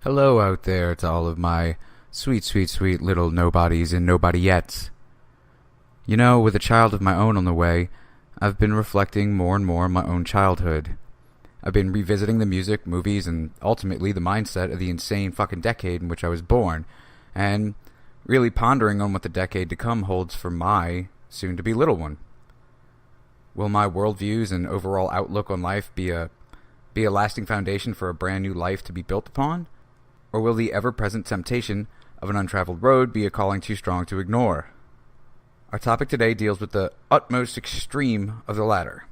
Hello out there to all of my sweet, sweet, sweet little nobodies and nobody-yettes. You know, with a child of my own on the way, I've been reflecting more and more on my own childhood. I've been revisiting the music, movies, and ultimately the mindset of the insane fucking decade in which I was born, and really pondering on what the decade to come holds for my soon-to-be little one. Will my worldviews and overall outlook on life be a lasting foundation for a brand new life to be built upon? Or will the ever-present temptation of an untraveled road be a calling too strong to ignore? Our topic today deals with the utmost extreme of the latter.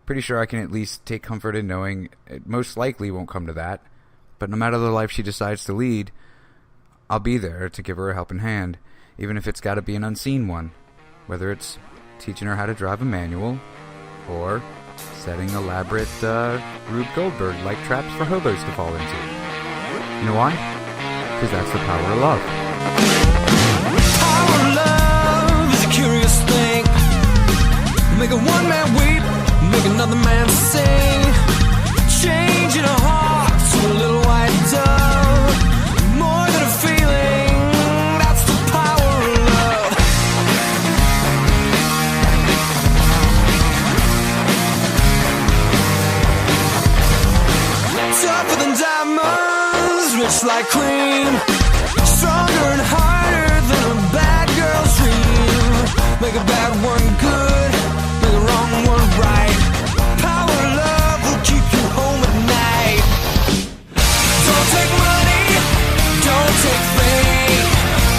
Pretty sure I can at least take comfort in knowing it most likely won't come to that, but no matter the life she decides to lead, I'll be there to give her a helping hand, even if it's gotta be an unseen one, whether it's teaching her how to drive a manual, or setting elaborate Rube Goldberg-like traps for hobos to fall into. You know why? Because that's the power of love. Power of love is a curious thing. Make a one man weep, make another man sing. Changing a heart to a little white dove. More than a feeling, that's the power of love. Tougher than diamonds, rich like cream. Stronger and harder than a bad girl's dream. Make a bad one good, make a wrong one right. Power of love will keep you home at night. Don't take money, don't take fame.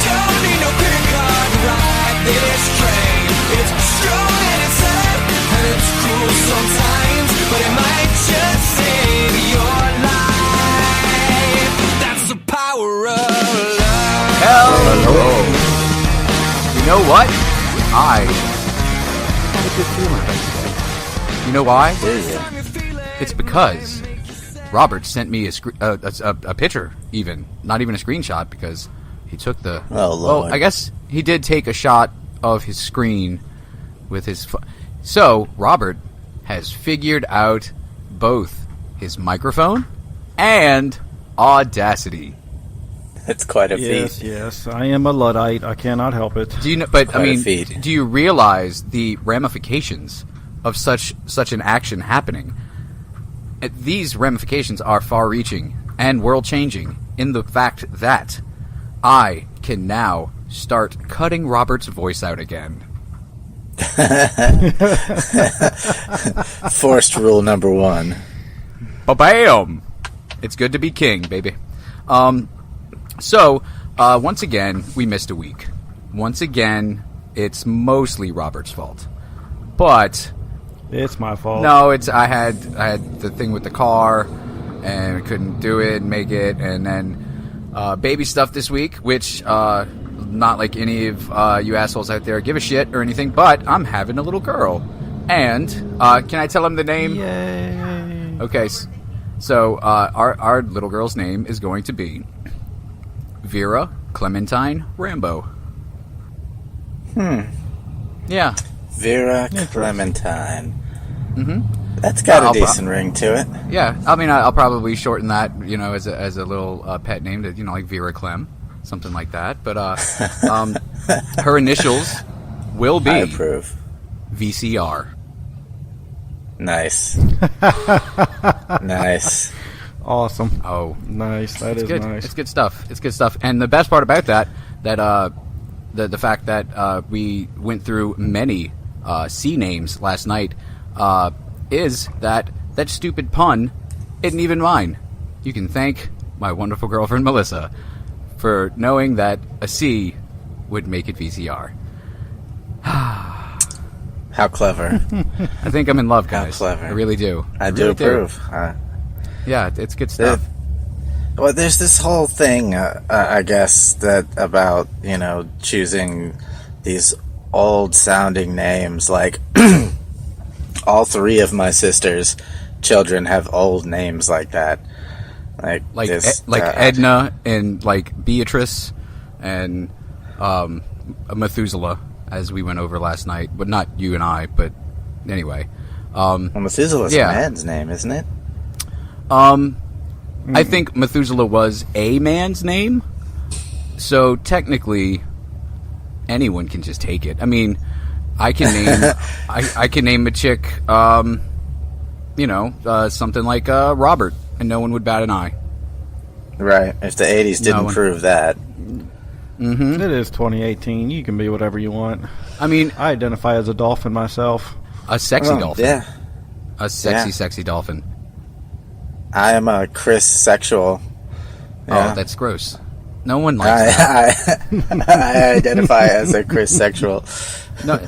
Don't need no credit card to ride this train. It's strong and it's sad and it's cruel sometimes, but it might just save your life. That's the power of love. Hello. You know what? I had a good feeling about today. You know why? It's because Robert sent me a picture, even. Not even a screenshot, because he took the... Oh, Lord. Well, I guess he did take a shot of his screen with his... So, Robert has figured out both his microphone and Audacity. It's quite a feat. Yes, I am a Luddite. I cannot help it. Do you know? But Quite I a mean, feat. do you realize the ramifications of such an action happening? These ramifications are far-reaching and world-changing in the fact that I can now start cutting Robert's voice out again. Forced rule number one. Ba-bam! It's good to be king, baby. So, once again, we missed a week. Once again, it's mostly Robert's fault. But It's my fault. no, I had the thing with the car, and I couldn't do it, make it, and then baby stuff this week, which not like any of you assholes out there give a shit or anything, but I'm having a little girl. And can I tell him the name? Yay. Okay, so our little girl's name is going to be Vera Clementine Rambo. Yeah. Vera Clementine. Mm-hmm. That's got a decent ring to it. Yeah. I mean, I'll probably shorten that, as a little pet name to, like Vera Clem, something like that. But her initials will be I approve. VCR. Nice. Nice. Awesome. Oh, Nice. That is good. nice. It's good stuff. It's good stuff. And the best part about that the fact that we went through many C names last night is that stupid pun isn't even mine. You can thank my wonderful girlfriend Melissa for knowing that a C would make it VCR. How clever. I think I'm in love, guys. How clever. I really do. I do really approve. Yeah, it's good stuff. Well, there's this whole thing, I guess, that about, choosing these old-sounding names. Like, all three of my sister's children have old names like that. Like this, Edna and like Beatrice and Methuselah, as we went over last night. But not you and I, but anyway. Well, Methuselah's yeah. a man's name, isn't it? I think Methuselah was a man's name, so technically anyone can just take it. I mean, I can name I can name a chick, something like Robert, and no one would bat an eye. Right. If the 80s didn't prove that. It is 2018. You can be whatever you want. I mean, I identify as a dolphin myself. a sexy dolphin. Yeah. A sexy dolphin. I am a Chris sexual. Yeah. Oh, that's gross. No one likes that. I identify as a Chris sexual. No,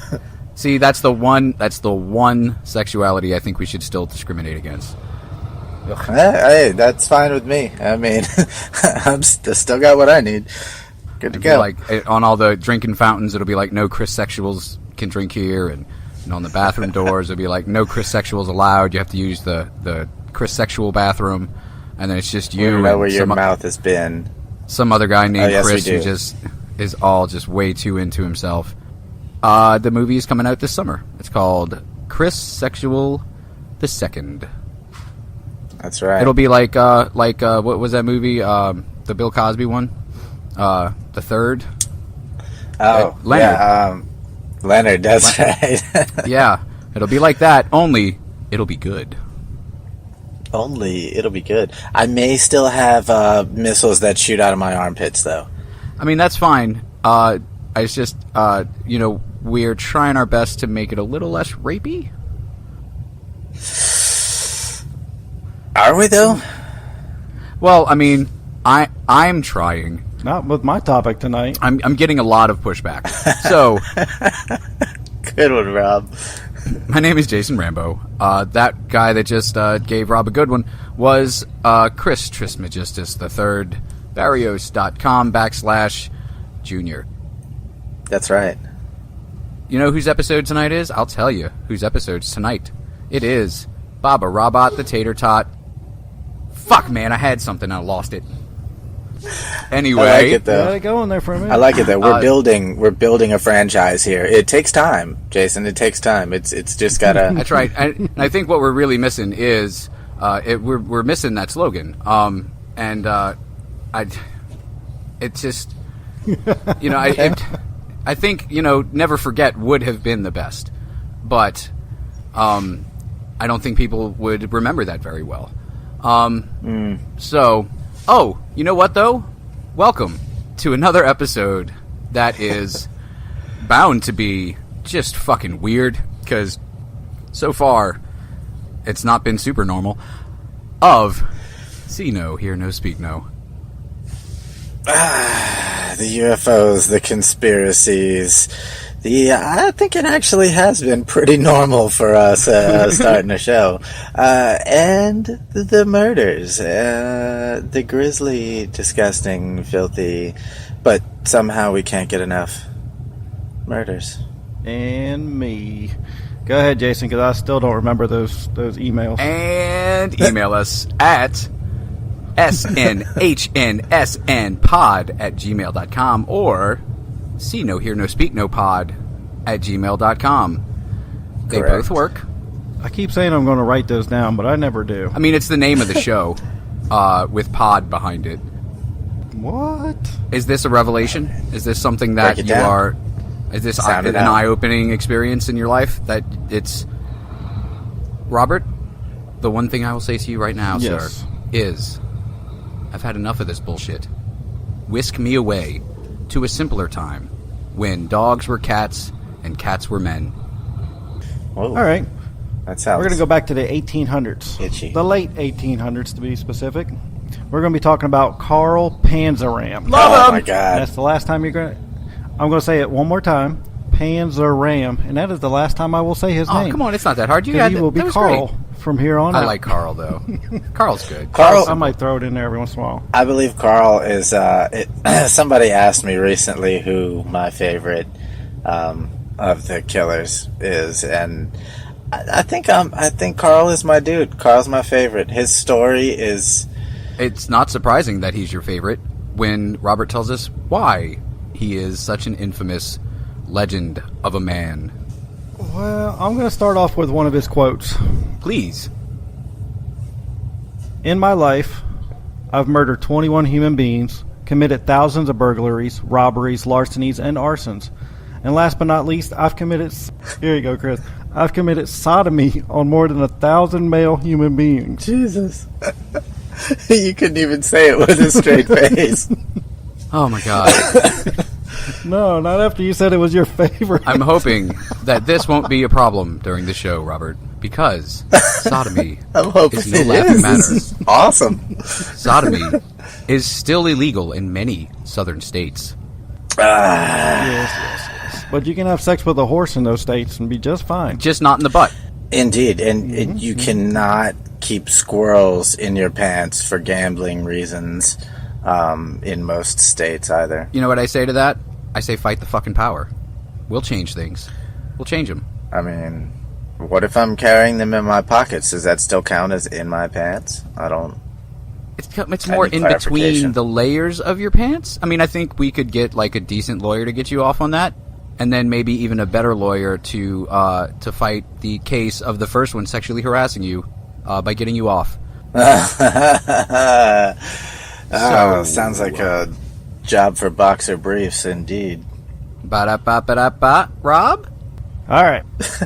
see, that's the one sexuality I think we should still discriminate against. Hey, that's fine with me. I mean, I'm still got what I need. Good to go. Like on all the drinking fountains, it'll be like no Chris sexuals can drink here, and on the bathroom doors, it'll be like no Chris sexuals allowed. You have to use the Chris sexual bathroom, and then it's just you. We know where your mouth has been. Some other guy named Chris we do. who just is all just way too into himself. The movie is coming out this summer. It's called Chris Sexual the Second. That's right. It'll be like what was that movie? The Bill Cosby one. The Third. Oh, Leonard. Yeah, Leonard. That's right. Yeah, it'll be like that. Only it'll be good. Only it'll be good. I may still have missiles that shoot out of my armpits, though. I mean, that's fine. It's just we're trying our best to make it a little less rapey. Are we though? Well, I mean, I'm trying. Not with my topic tonight. I'm getting a lot of pushback. So, Good one, Rob. my name is Jason Rambo. That guy that just gave Rob a good one was Chris Trismegistus III, Barrios.com/Junior. That's right. You know whose episode tonight is? I'll tell you whose episode's tonight. It is Baba Robot the Tater Tot. Fuck, man, I had something, I lost it. Anyway, I like it though. Let it go in there for a minute. I like it though. We're building a franchise here. It takes time, Jason. It takes time. It's just gotta. That's right. And I think what we're really missing is we're missing that slogan. It's just I think never forget would have been the best, but I don't think people would remember that very well. So, you know what though? Welcome to another episode that is bound to be just fucking weird, because so far it's not been super normal. Of See No, Hear No, Speak No. The UFOs, the conspiracies. I think it actually has been pretty normal for us starting a show. And the murders. The grisly, disgusting, filthy, but somehow we can't get enough murders. And me. Go ahead, Jason, because I still don't remember those emails. And email us at snhnsnpod@gmail.com or See No, Hear No, Speak No pod @gmail.com. They Correct. both work. I keep saying I'm going to write those down, but I never do. I mean, it's the name of the show with pod behind it. What? Is this a revelation? Is this something that Break it you down. are... Is this Sound an it out. eye-opening experience in your life? That it's... Robert, the one thing I will say to you right now, Yes. sir, is... I've had enough of this bullshit. Whisk me away to a simpler time when dogs were cats and cats were men. Whoa. All right. That sounds. We're going to go back to the 1800s. Itchy. The late 1800s, to be specific. We're going to be talking about Carl Panzram. Oh my God. That's the last time you're going to... I'm going to say it one more time. Panzram. And that is the last time I will say his Oh, name. come on, it's not that hard. You 'Cause had he will be that was Carl great. from here on out. I like Carl, though. Carl's good. Carl. I might throw it in there every once in a while. I believe Carl is. Somebody asked me recently who my favorite of the killers is, and I think Carl is my dude. Carl's my favorite. His story is. It's not surprising that he's your favorite when Robert tells us why he is such an infamous legend of a man. Well, I'm going to start off with one of his quotes. Please. In my life, I've murdered 21 human beings, committed thousands of burglaries, robberies, larcenies, and arsons. And last but not least, I've committed... Here you go, Chris. I've committed sodomy on more than 1,000 male human beings. Jesus. You couldn't even say it with a straight face. Oh my god. No, not after you said it was your favorite. I'm hoping that this won't be a problem during the show, Robert, because sodomy I'm hoping is no it laughing is. matter. This is awesome. Sodomy is still illegal in many southern states. Yes. But you can have sex with a horse in those states and be just fine. Just not in the butt. Indeed, and you cannot keep squirrels in your pants for gambling reasons in most states either. You know what I say to that? I say fight the fucking power. We'll change things. We'll change them. I mean, what if I'm carrying them in my pockets? Does that still count as in my pants? I don't... It's more in between the layers of your pants. I mean, I think we could get like a decent lawyer to get you off on that, and then maybe even a better lawyer to fight the case of the first one sexually harassing you by getting you off. Sounds like a job for boxer briefs, indeed. Ba-da-ba-ba-da-ba. Rob? All right.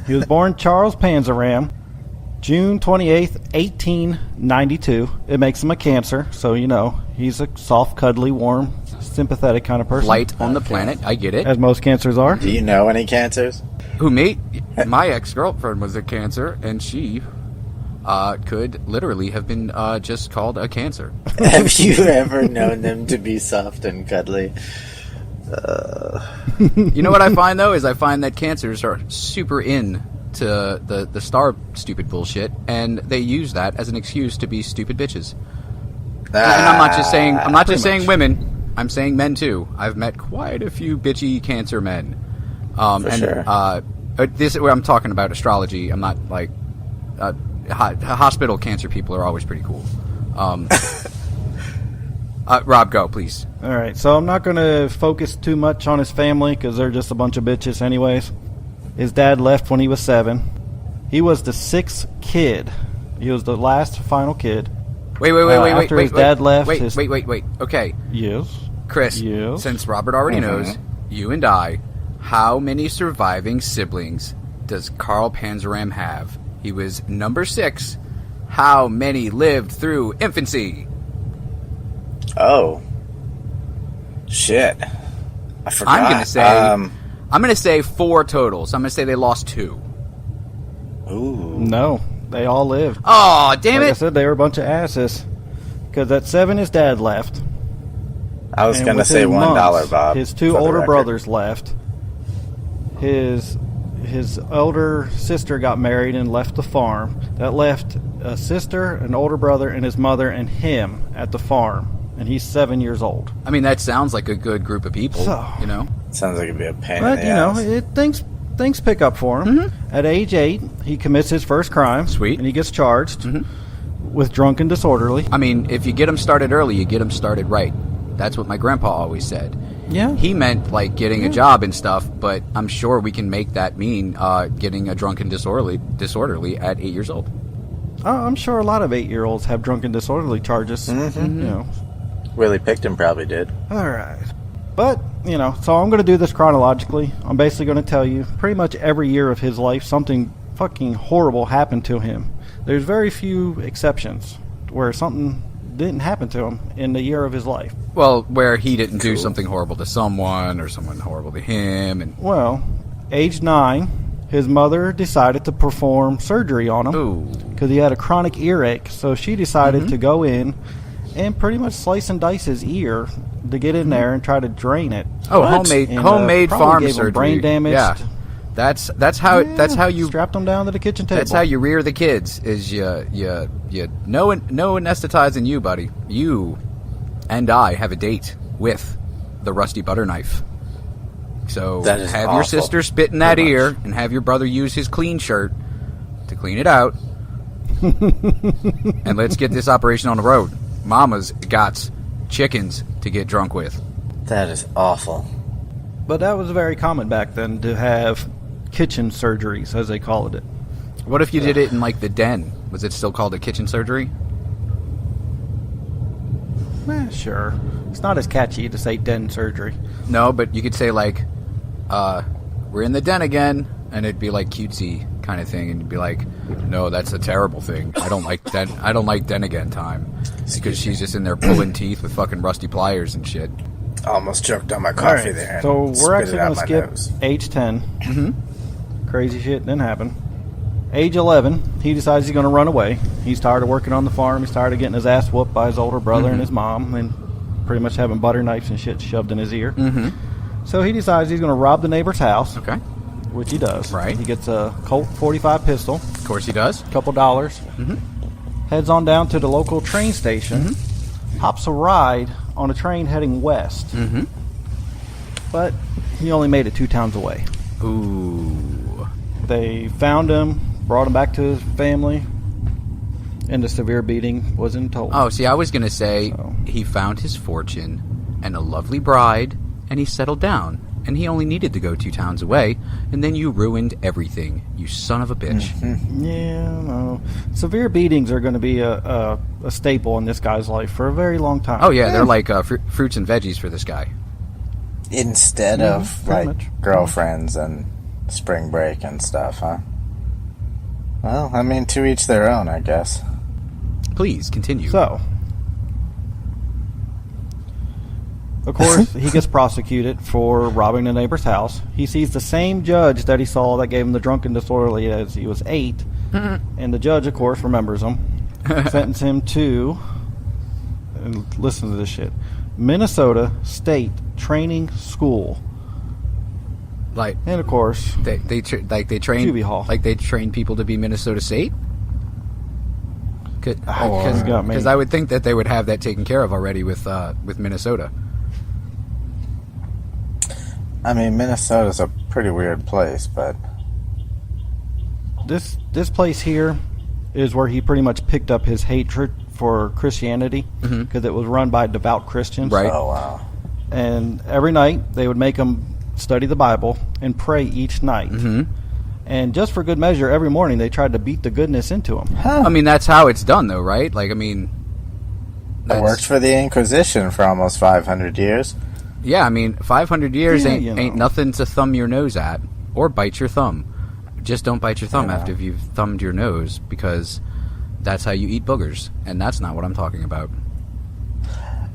He was born Charles Panzram, June 28th, 1892. It makes him a Cancer, so you know, he's a soft, cuddly, warm, sympathetic kind of person. Light on the planet, I get it. As most Cancers are. Do you know any Cancers? Who, me? My ex-girlfriend was a Cancer, and she could literally have been just called a Cancer. Have you ever known them to be soft and cuddly? You know what I find, though, is I find that Cancers are super in to the star stupid bullshit, and they use that as an excuse to be stupid bitches. And I'm not just saying women. I'm saying men too. I've met quite a few bitchy Cancer men. This I'm talking about astrology. I'm not like hospital Cancer people are always pretty cool. Rob, go please. All right, so I'm not going to focus too much on his family because they're just a bunch of bitches anyways. His dad left when he was 7. He was the 6th kid. He was the last final kid. Wait. After his dad left. Wait. Okay. Yes. Chris, yes. Since Robert already knows, you and I, how many surviving siblings does Carl Panzram have? He was number 6. How many lived through infancy? Oh. Shit. I forgot. I'm gonna say 4 total. So I'm gonna say they lost 2. Ooh. No, they all lived. Oh, damn Like it! I said, they were a bunch of asses. Because at 7, his dad left. I was And going to say within $1, months, Bob. His 2 older brothers left. His older sister got married and left the farm. That left a sister, an older brother, and his mother and him at the farm. And he's 7 years old. I mean, that sounds like a good group of people. So, you know. Sounds like it'd be a pain But, in the ass. things pick up for him. At age 8, he commits his first crime. Sweet. And he gets charged with drunk and disorderly. I mean, if you get them started early, you get them started right. That's what my grandpa always said. Yeah. He meant like getting a job and stuff, but I'm sure we can make that mean getting a drunk and disorderly at 8 years old. I'm sure a lot of 8-year-olds have drunk and disorderly charges. You know. Willie Picton probably did. All right. But, you know, so I'm going to do this chronologically. I'm basically going to tell you pretty much every year of his life something fucking horrible happened to him. There's very few exceptions where something didn't happen to him in the year of his life. Well, where he didn't do something horrible to someone or someone horrible to him. And Well, age 9, his mother decided to perform surgery on him because he had a chronic earache. So she decided to go in and pretty much slice and dice his ear to get in there and try to drain it. homemade farm gave him surgery. brain damage. Yeah, that's how you strapped him down to the kitchen table. That's how you rear the kids. Is you no anesthetizing you, buddy. You and I have a date with the rusty butter knife. So That is have awful. your sister spit in that Very ear, much. and have your brother use his clean shirt to clean it out. And let's get this operation on the road. Mama's got chickens to get drunk with. That is awful. But that was very common back then to have kitchen surgeries, as they called it. What if you did it in like the den? Was it still called a kitchen surgery? Sure. It's not as catchy to say den surgery. No, but you could say like, we're in the den again, and it'd be like cutesy kind of thing, and you'd be like, no, that's a terrible thing. I don't like den. I don't like den again time because she's just in there pulling teeth with fucking rusty pliers and shit. Almost choked on my coffee there. So and we're spit actually it out going to my skip nose. age 10. Crazy shit didn't happen. Age 11, he decides he's going to run away. He's tired of working on the farm. He's tired of getting his ass whooped by his older brother and his mom, and pretty much having butter knives and shit shoved in his ear. So he decides he's going to rob the neighbor's house, Okay. which he does. Right. He gets a Colt 45 pistol, Of course he does. a couple dollars, heads on down to the local train station, hops a ride on a train heading west. But he only made it 2 towns away. Ooh. They found him, brought him back to his family, and the severe beating wasn't told. Oh, see, I was gonna say So. he found his fortune and a lovely bride, and he settled down, and he only needed to go 2 towns away, and then you ruined everything, you son of a bitch. Yeah, no. Severe beatings are going to be a staple in this guy's life for a very long time. Oh yeah, they're like fruits and veggies for this guy. Instead of pretty like much. girlfriends and spring break and stuff, huh? Well, I mean, to each their own, I guess. Please continue. So, of course, he gets prosecuted for robbing the neighbor's house. He sees the same judge that he saw that gave him the drunken disorderly as he was 8. And the judge, of course, remembers him. Sentenced him to, and listen to this shit, Minnesota State Training School. like And, of course, they train Juvie Hall. like they train people to be Minnesota State. got me. Because I would think that they would have that taken care of already with Minnesota. I mean, Minnesota's a pretty weird place, but this place here is where he pretty much picked up his hatred for Christianity because it was run by devout Christians. Right. oh wow. And every night they would make him study the Bible and pray each night. And just for good measure, every morning they tried to beat the goodness into him. I mean, that's how it's done, though, right? Like, I mean, It worked for the Inquisition for almost 500 years. Yeah, I mean, 500 years Yeah, ain't you know. ain't nothing to thumb your nose at or bite your thumb. Just don't bite your thumb Yeah. after you've thumbed your nose, because that's how you eat boogers, and that's not what I'm talking about.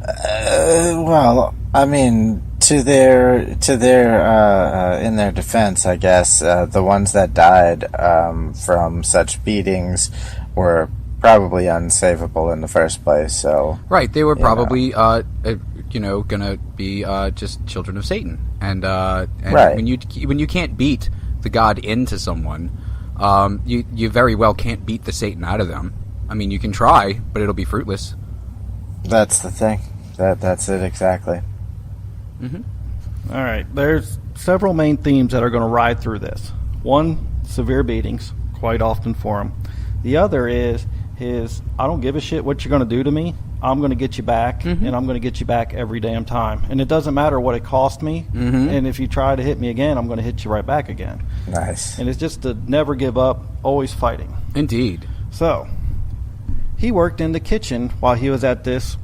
Well, I mean, in their defense, I guess, the ones that died from such beatings were probably unsavable in the first place. So, Right, they were probably, gonna be just children of Satan, and Right. when you can't beat the God into someone, you very well can't beat the Satan out of them. I mean, you can try, but it'll be fruitless. that's the thing. That's it exactly. All right, there's several main themes that are going to ride through this. One, severe beatings, quite often for him. The other is his, I don't give a shit what you're going to do to me. I'm going to get you back, and I'm going to get you back every damn time. And it doesn't matter what it cost me. And if you try to hit me again, I'm going to hit you right back again. Nice. And it's just to never give up, always fighting. Indeed. So, he worked in the kitchen while he was at this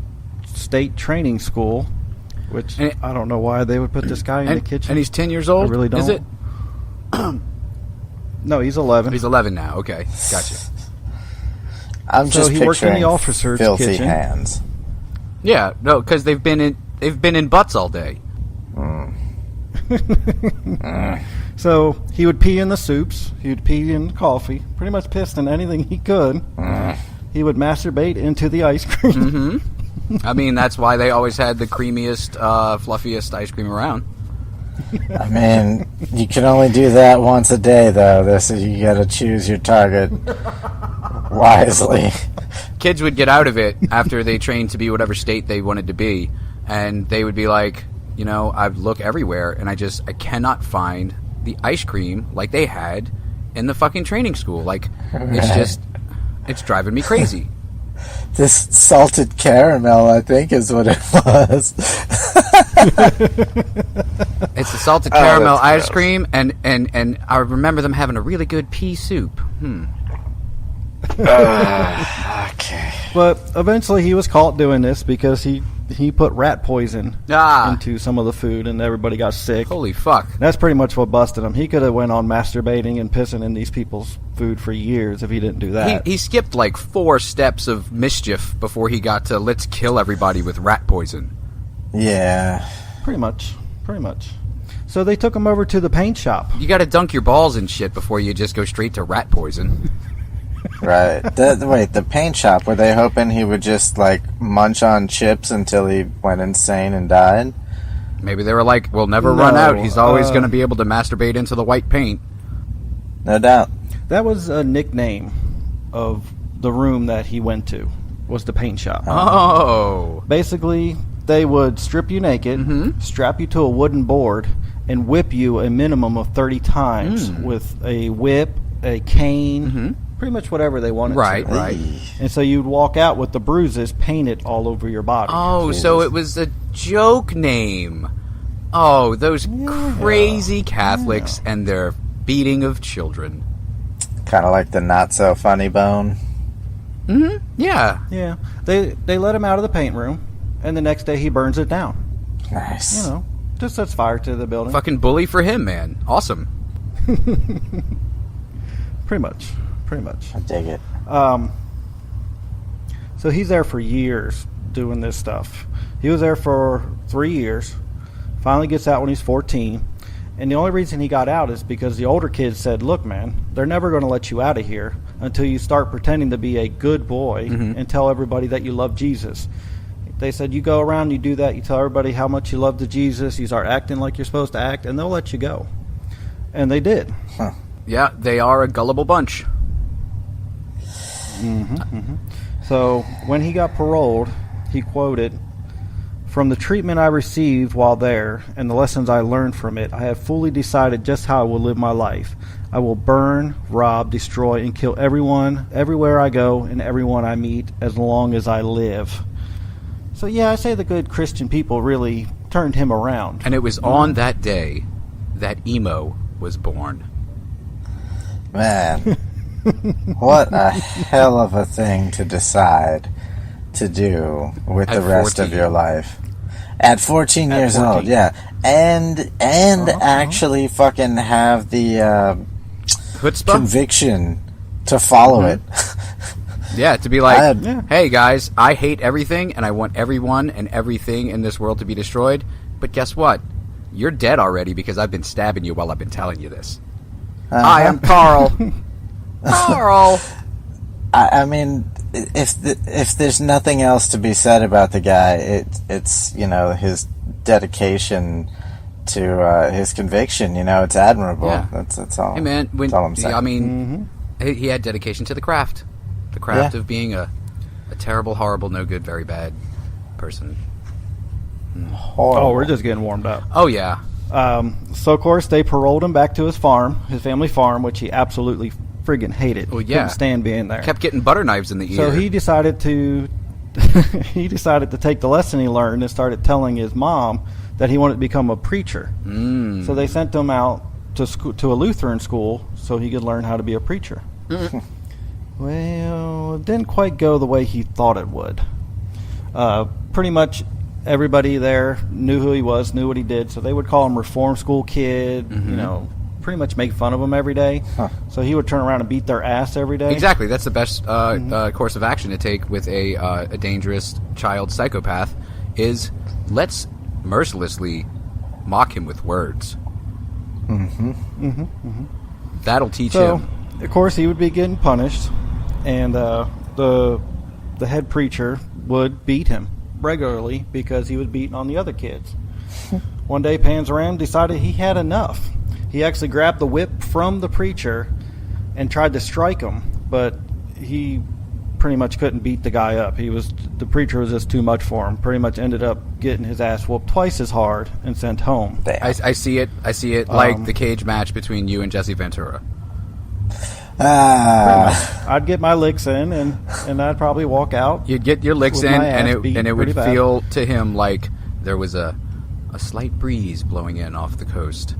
state training school, which And- I don't know why they would put this guy in the kitchen. And he's 10 years old? I really don't. Is it? No, he's 11. He's 11 now. Okay, gotcha. I'm So just he worked in the picturing officer's filthy kitchen. hands. Yeah, no, because they've been in butts all day. So he would pee in the soups. He would pee in the coffee. Pretty much pissed in anything he could. He would masturbate into the ice cream. I mean, that's why they always had the creamiest, fluffiest ice cream around. I mean, you can only do that once a day, though. You got to choose your target wisely. Kids would get out of it after they trained to be whatever state they wanted to be, and they would be like, I look everywhere, and I cannot find the ice cream like they had in the fucking training school. Like, it's driving me crazy. This salted caramel, I think, is what it was. It's the salted caramel that's ice gross. cream, and I remember them having a really good pea soup. Okay. But eventually he was caught doing this because he he put rat poison into some of the food, and everybody got sick. Holy fuck. That's pretty much what busted him. He could have went on masturbating and pissing in these people's food for years if he didn't do that. He skipped like 4 steps of mischief before he got to let's kill everybody with rat poison. Yeah. Pretty much. So they took him over to the paint shop. You gotta dunk your balls in shit before you just go straight to rat poison. Right. The paint shop, were they hoping he would just, like, munch on chips until he went insane and died? Maybe they were like, we'll never run out. He's always going to be able to masturbate into the white paint. No doubt. That was a nickname of the room that he went to, was the paint shop. Oh. Basically, they would strip you naked, strap you to a wooden board, and whip you a minimum of 30 times with a whip, a cane, pretty much whatever they wanted to. Right. And so you'd walk out with the bruises painted all over your body. Oh, so it was a joke name. Oh, those crazy Catholics and their beating of children. Kind of like the not-so-funny bone. Yeah. Yeah. They let him out of the paint room, and the next day he burns it down. Nice. You know, just sets fire to the building. Fucking bully for him, man. Awesome. Pretty much. I dig it. So he's there for years doing this stuff. He was there for 3 years. Finally gets out when he's 14. And the only reason he got out is because the older kids said, look, man, they're never going to let you out of here until you start pretending to be a good boy and tell everybody that you love Jesus. They said, you go around, you do that, you tell everybody how much you love the Jesus, you start acting like you're supposed to act, and they'll let you go. And they did. Huh. Yeah, they are a gullible bunch. So when he got paroled, he quoted, "From the treatment I received while there and the lessons I learned from it, I have fully decided just how I will live my life. I will burn, rob, destroy, and kill everyone, everywhere I go, and everyone I meet, as long as I live." So yeah, I say the good Christian people really turned him around. And it was on that day that emo was born. Man. What a hell of a thing to decide to do with the rest of your life. At 14 years old, yeah. And actually fucking have the Chutzpah? conviction to follow it. Yeah, to be like, hey guys, I hate everything and I want everyone and everything in this world to be destroyed. But guess what? You're dead already because I've been stabbing you while I've been telling you this. Hi, I'm Carl. Carl! I mean, if there's nothing else to be said about the guy, it's you know, his dedication to his conviction. You know, it's admirable. Yeah. That's all. Hey man, that's all I'm saying. I mean, he had dedication to the craft of being a terrible, horrible, no good, very bad person. Horrible. Oh, we're just getting warmed up. Oh yeah. So of course they paroled him back to his farm, his family farm, which he absolutely friggin' hated. Well, yeah. Couldn't stand being there. Kept getting butter knives in the ear. So he decided to take the lesson he learned and started telling his mom that he wanted to become a preacher. So they sent him out to a Lutheran school so he could learn how to be a preacher. Well, it didn't quite go the way he thought it would. Pretty much everybody there knew who he was, knew what he did, so they would call him Reform School Kid, you know, pretty much make fun of him every day. So he would turn around and beat their ass every day. Exactly. That's the best course of action to take with a dangerous child psychopath is let's mercilessly mock him with words. That'll teach him. Of course, he would be getting punished, and the head preacher would beat him regularly because he was beating on the other kids. One day, Panzram decided he had enough. He actually grabbed the whip from the preacher and tried to strike him, but he pretty much couldn't beat the guy up. The preacher was just too much for him. Pretty much ended up getting his ass whooped twice as hard and sent home. I see it like the cage match between you and Jesse Ventura. I'd get my licks in, and I'd probably walk out. You'd get your licks in, and it would bad. feel to him like there was a slight breeze blowing in off the coast,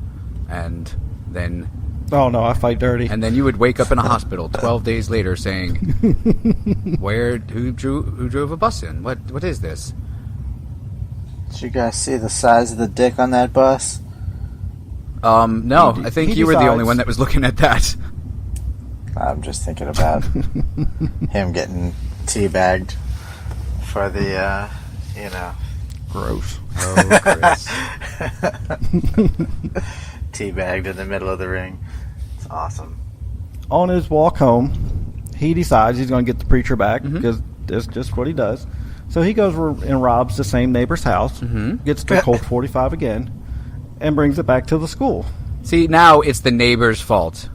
and then. Oh no, I fight dirty. And then you would wake up in a hospital 12 days later, saying, "Who drove a bus in? What is this?" Did you guys see the size of the dick on that bus? No, I think you were the only one that was looking at that. I'm just thinking about him getting teabagged for the, Gross. Oh, Chris. teabagged in the middle of the ring. It's awesome. On his walk home, he decides he's going to get the preacher back because that's just what he does. So he goes and robs the same neighbor's house, gets the Colt 45 again, and brings it back to the school. See, now it's the neighbor's fault.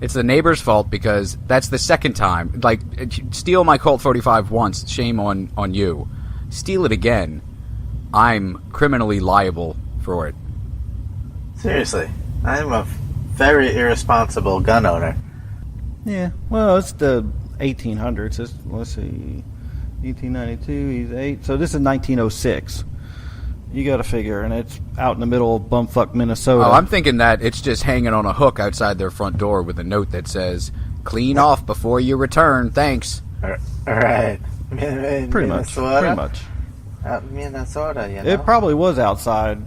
It's the neighbor's fault because that's the second time. Like, steal my Colt 45 once, shame on you. Steal it again, I'm criminally liable for it. Seriously, I'm a very irresponsible gun owner. Yeah, well, it's the 1800s. Let's see, 1892, he's 8. So this is 1906. You got to figure, and it's out in the middle of bumfuck Minnesota. Oh, I'm thinking that it's just hanging on a hook outside their front door with a note that says, "Clean off before you return, thanks." All right. Pretty much. Minnesota, you know? It probably was outside,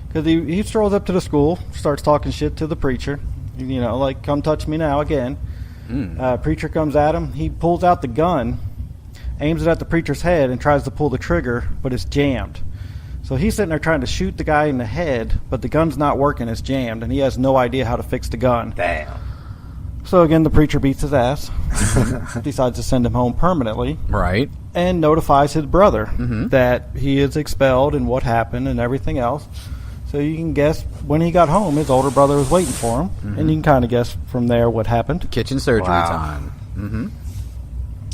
because he strolls up to the school, starts talking shit to the preacher. Like, come touch me now again. Preacher comes at him. He pulls out the gun, aims it at the preacher's head, and tries to pull the trigger, but it's jammed. So he's sitting there trying to shoot the guy in the head, but the gun's not working, it's jammed, and he has no idea how to fix the gun. Damn. So again, the preacher beats his ass, decides to send him home permanently. Right. And notifies his brother that he is expelled and what happened and everything else. So you can guess when he got home, his older brother was waiting for him, and you can kind of guess from there what happened. Kitchen surgery time.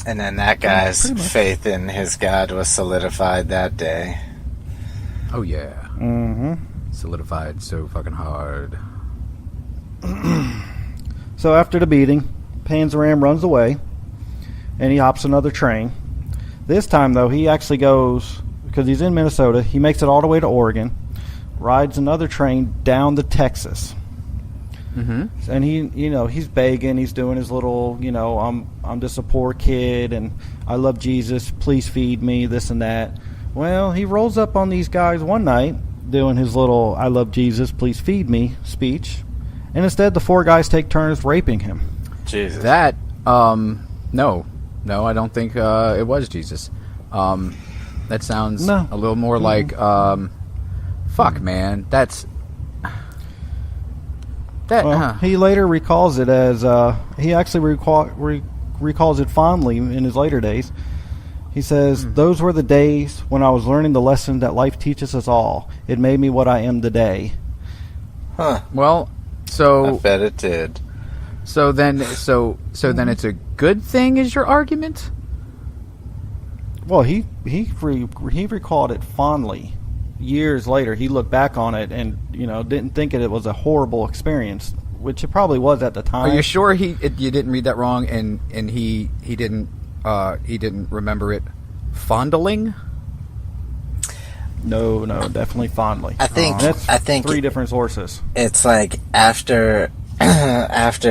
And then that guy's faith in his God was solidified that day. Oh, yeah. Solidified so fucking hard. So after the beating, Panzram runs away, and he hops another train. This time, though, he actually goes, because he's in Minnesota, he makes it all the way to Oregon, rides another train down to Texas. And he's begging, he's doing his little, I'm just a poor kid, and I love Jesus, please feed me, this and that. Well, he rolls up on these guys one night doing his little I love Jesus, please feed me speech. And instead, the 4 guys take turns raping him. Jesus. That, no, I don't think it was Jesus. That sounds a little more like, fuck, man, that's... He later recalls it as, he actually recalls it fondly in his later days. He says, those were the days when I was learning the lesson that life teaches us all. It made me what I am today. Huh. Well, so... I bet it did. So then it's a good thing, is your argument? Well, he recalled it fondly. Years later, he looked back on it and, didn't think it was a horrible experience, which it probably was at the time. Are you sure you didn't read that wrong and he didn't remember it fondling? No, definitely fondly. I think 3 different sources. It's like after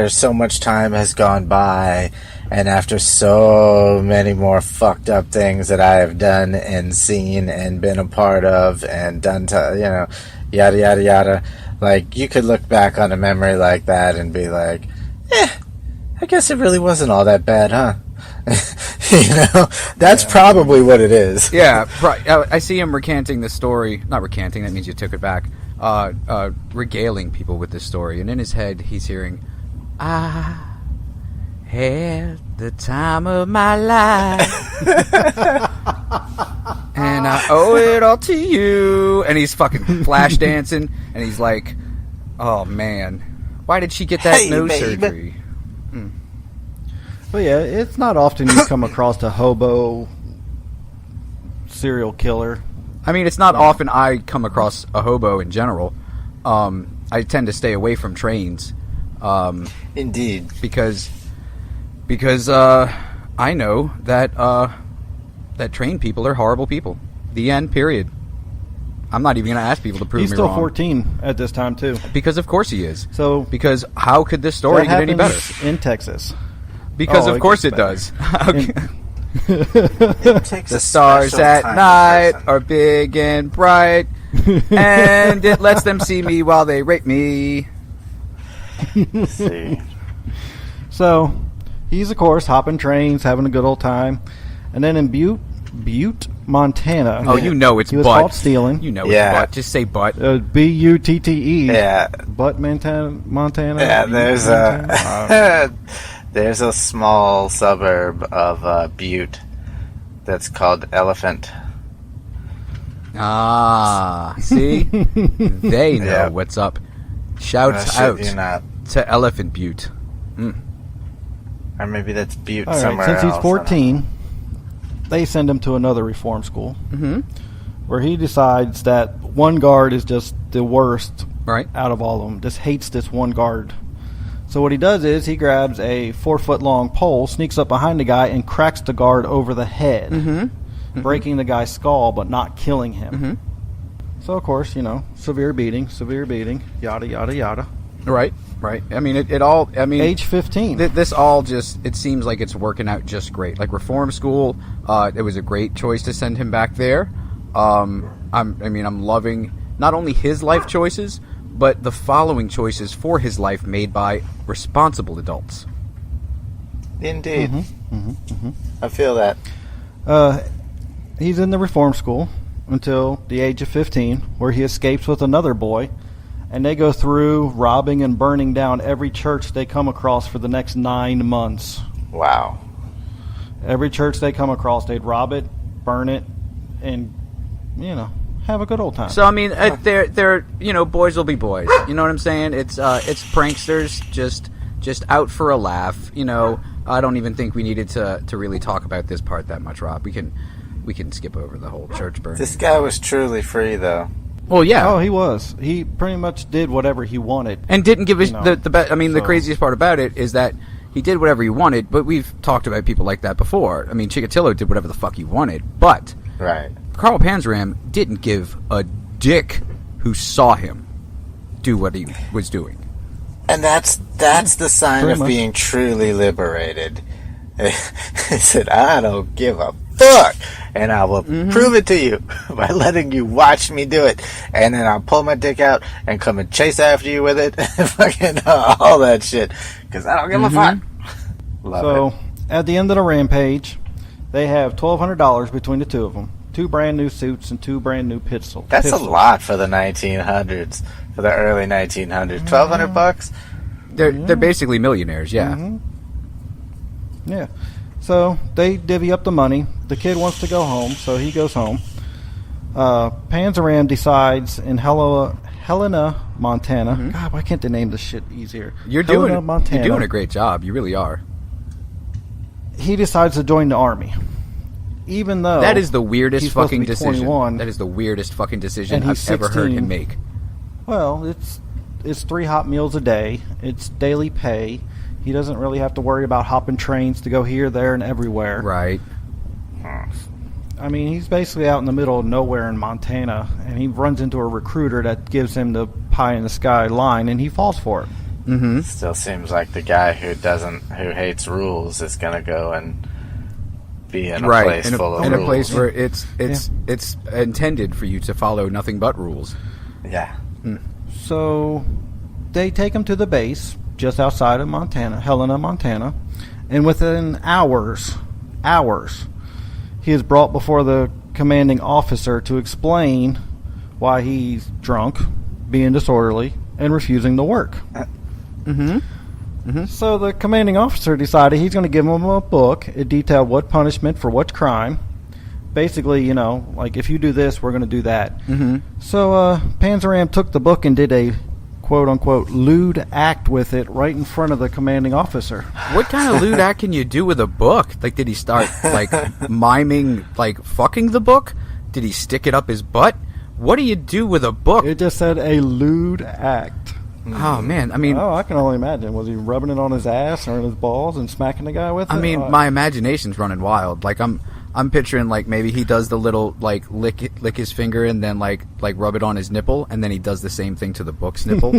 so much time has gone by, and after so many more fucked up things that I have done and seen and been a part of and done to, yada yada yada. Like, you could look back on a memory like that and be like, I guess it really wasn't all that bad, huh? That's probably what it is. Yeah, right. I see him recanting the story. Not recanting, that means you took it back. Regaling people with this story. And in his head, he's hearing, I had the time of my life. And I owe it all to you. And he's fucking flash dancing. And he's like, oh, man. Why did she get that nose surgery? But yeah, it's not often you come across a hobo serial killer. I mean, it's not often I come across a hobo in general. I tend to stay away from trains. Indeed. Because I know that that train people are horrible people. The end, period. I'm not even going to ask people to prove me wrong. He's still 14 at this time, too. Because of course he is. So because how could this story get any better? In Texas. Because of course it does. It takes The a stars special at kind of night person. are big and bright, and it lets them see me while they rape me. Let's see. So, he's, of course, hopping trains, having a good old time. And then in Butte, Montana. Oh, you know it's he was butt. caught stealing. You know it's Yeah. butt. Just say butt. Butte. Yeah. Butt, Montana. Yeah, there's Montana? there's a small suburb of Butte that's called Elephant. Ah, see? They know Yeah. what's up. Shouts Shit, out you're not. to Elephant Butte. Or maybe that's Butte All right, somewhere since else. he's 14, they send him to another reform school where he decides that one guard is just the worst Right. out of all of them. Just hates this one guard. So what he does is he grabs a 4-foot-long pole, sneaks up behind the guy, and cracks the guard over the head, breaking the guy's skull but not killing him. So, of course, severe beating, yada, yada, yada. Right. Right. I mean, it all. I mean, Age 15. This all just. It seems like it's working out just great. Like reform school, it was a great choice to send him back there. I'm loving not only his life choices, but the following choices for his life made by responsible adults. Indeed. I feel that. He's in the reform school until the age of 15, where he escapes with another boy, and they go through robbing and burning down every church they come across for the next 9 months. Wow. Every church they come across, they'd rob it, burn it, and, have a good old time. So I mean, they're boys will be boys. You know what I'm saying? It's pranksters just out for a laugh. I don't even think we needed to really talk about this part that much, Rob. We can skip over the whole church burning. This guy was truly free, though. Well, yeah. Oh, he was. He pretty much did whatever he wanted. And didn't give us You know, the best. I mean, the craziest part about it is that he did whatever he wanted, but we've talked about people like that before. I mean, Chikatilo did whatever the fuck he wanted, but Right. Carl Panzram didn't give a dick who saw him do what he was doing. And that's the sign Pretty of much. being truly liberated. He said, I don't give a fuck, and I will prove it to you by letting you watch me do it, and then I'll pull my dick out and come and chase after you with it, and fucking all that shit, because I don't give a fuck. Love So, it. at the end of the rampage, they have $1,200 between the two of them. 2 brand new suits and 2 brand new pistols. That's a lot for the 1900s, for the early 1900s. $1,200? They're basically millionaires, yeah. Yeah. So they divvy up the money. The kid wants to go home, so he goes home. Panzram decides in Helena, Montana. God, why can't they name this shit easier? You're Helena, doing Montana. You're doing a great job. You really are. He decides to join the army, even though That is the weirdest he's supposed to fucking be decision. 21. That is the weirdest fucking decision And I've he's ever heard 16. him make. Well, it's 3 hot meals a day. It's daily pay. He doesn't really have to worry about hopping trains to go here, there, and everywhere. Right. I mean, he's basically out in the middle of nowhere in Montana, and he runs into a recruiter that gives him the pie in the sky line, and he falls for it. Still seems like the guy who hates rules is gonna go and be in a place full of in rules. a place where it's intended for you to follow nothing but rules. Yeah. So they take him to the base just outside of Montana, Helena, Montana, and within hours, he is brought before the commanding officer to explain why he's drunk, being disorderly, and refusing to work. So the commanding officer decided he's going to give him a book. It detailed what punishment for what crime. Basically, like if you do this, we're going to do that. So Panzram took the book and did a quote-unquote lewd act with it right in front of the commanding officer. What kind of lewd act can you do with a book? Like, did he start, miming, fucking the book? Did he stick it up his butt? What do you do with a book? It just said a lewd act. Oh, man. I mean, I can only imagine. Was he rubbing it on his ass or on his balls and smacking the guy with it? I mean, my imagination's running wild. I'm picturing, maybe he does the little, lick his finger and then, rub it on his nipple, and then he does the same thing to the book's nipple.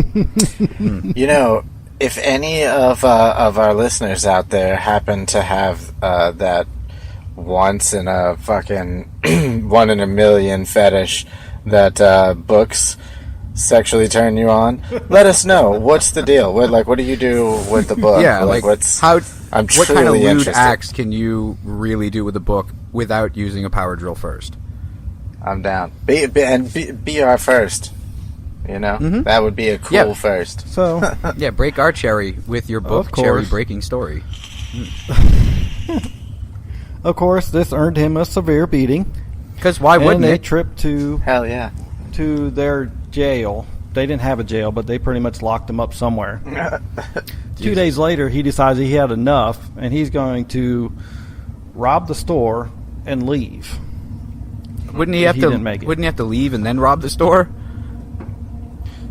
If any of our listeners out there happen to have that once in a fucking 1 in a million fetish that books sexually turn you on, let us know. What's the deal? What do you do with the book? Yeah, like what's how? I'm what kind of truly lewd interested. acts can you really do with a book without using a power drill first? I'm down. Be our first. You know, that would be a cool first. So, Yeah, break our cherry with your book, Of course. Cherry Breaking Story. of course, this earned him a severe beating. Because why And wouldn't a it? trip to Hell yeah. their jail. They didn't have a jail, but they pretty much locked him up somewhere. 2 days later, he decides he had enough, and he's going to rob the store and leave. Wouldn't he have He to? didn't make it. Wouldn't he have to leave and then rob the store?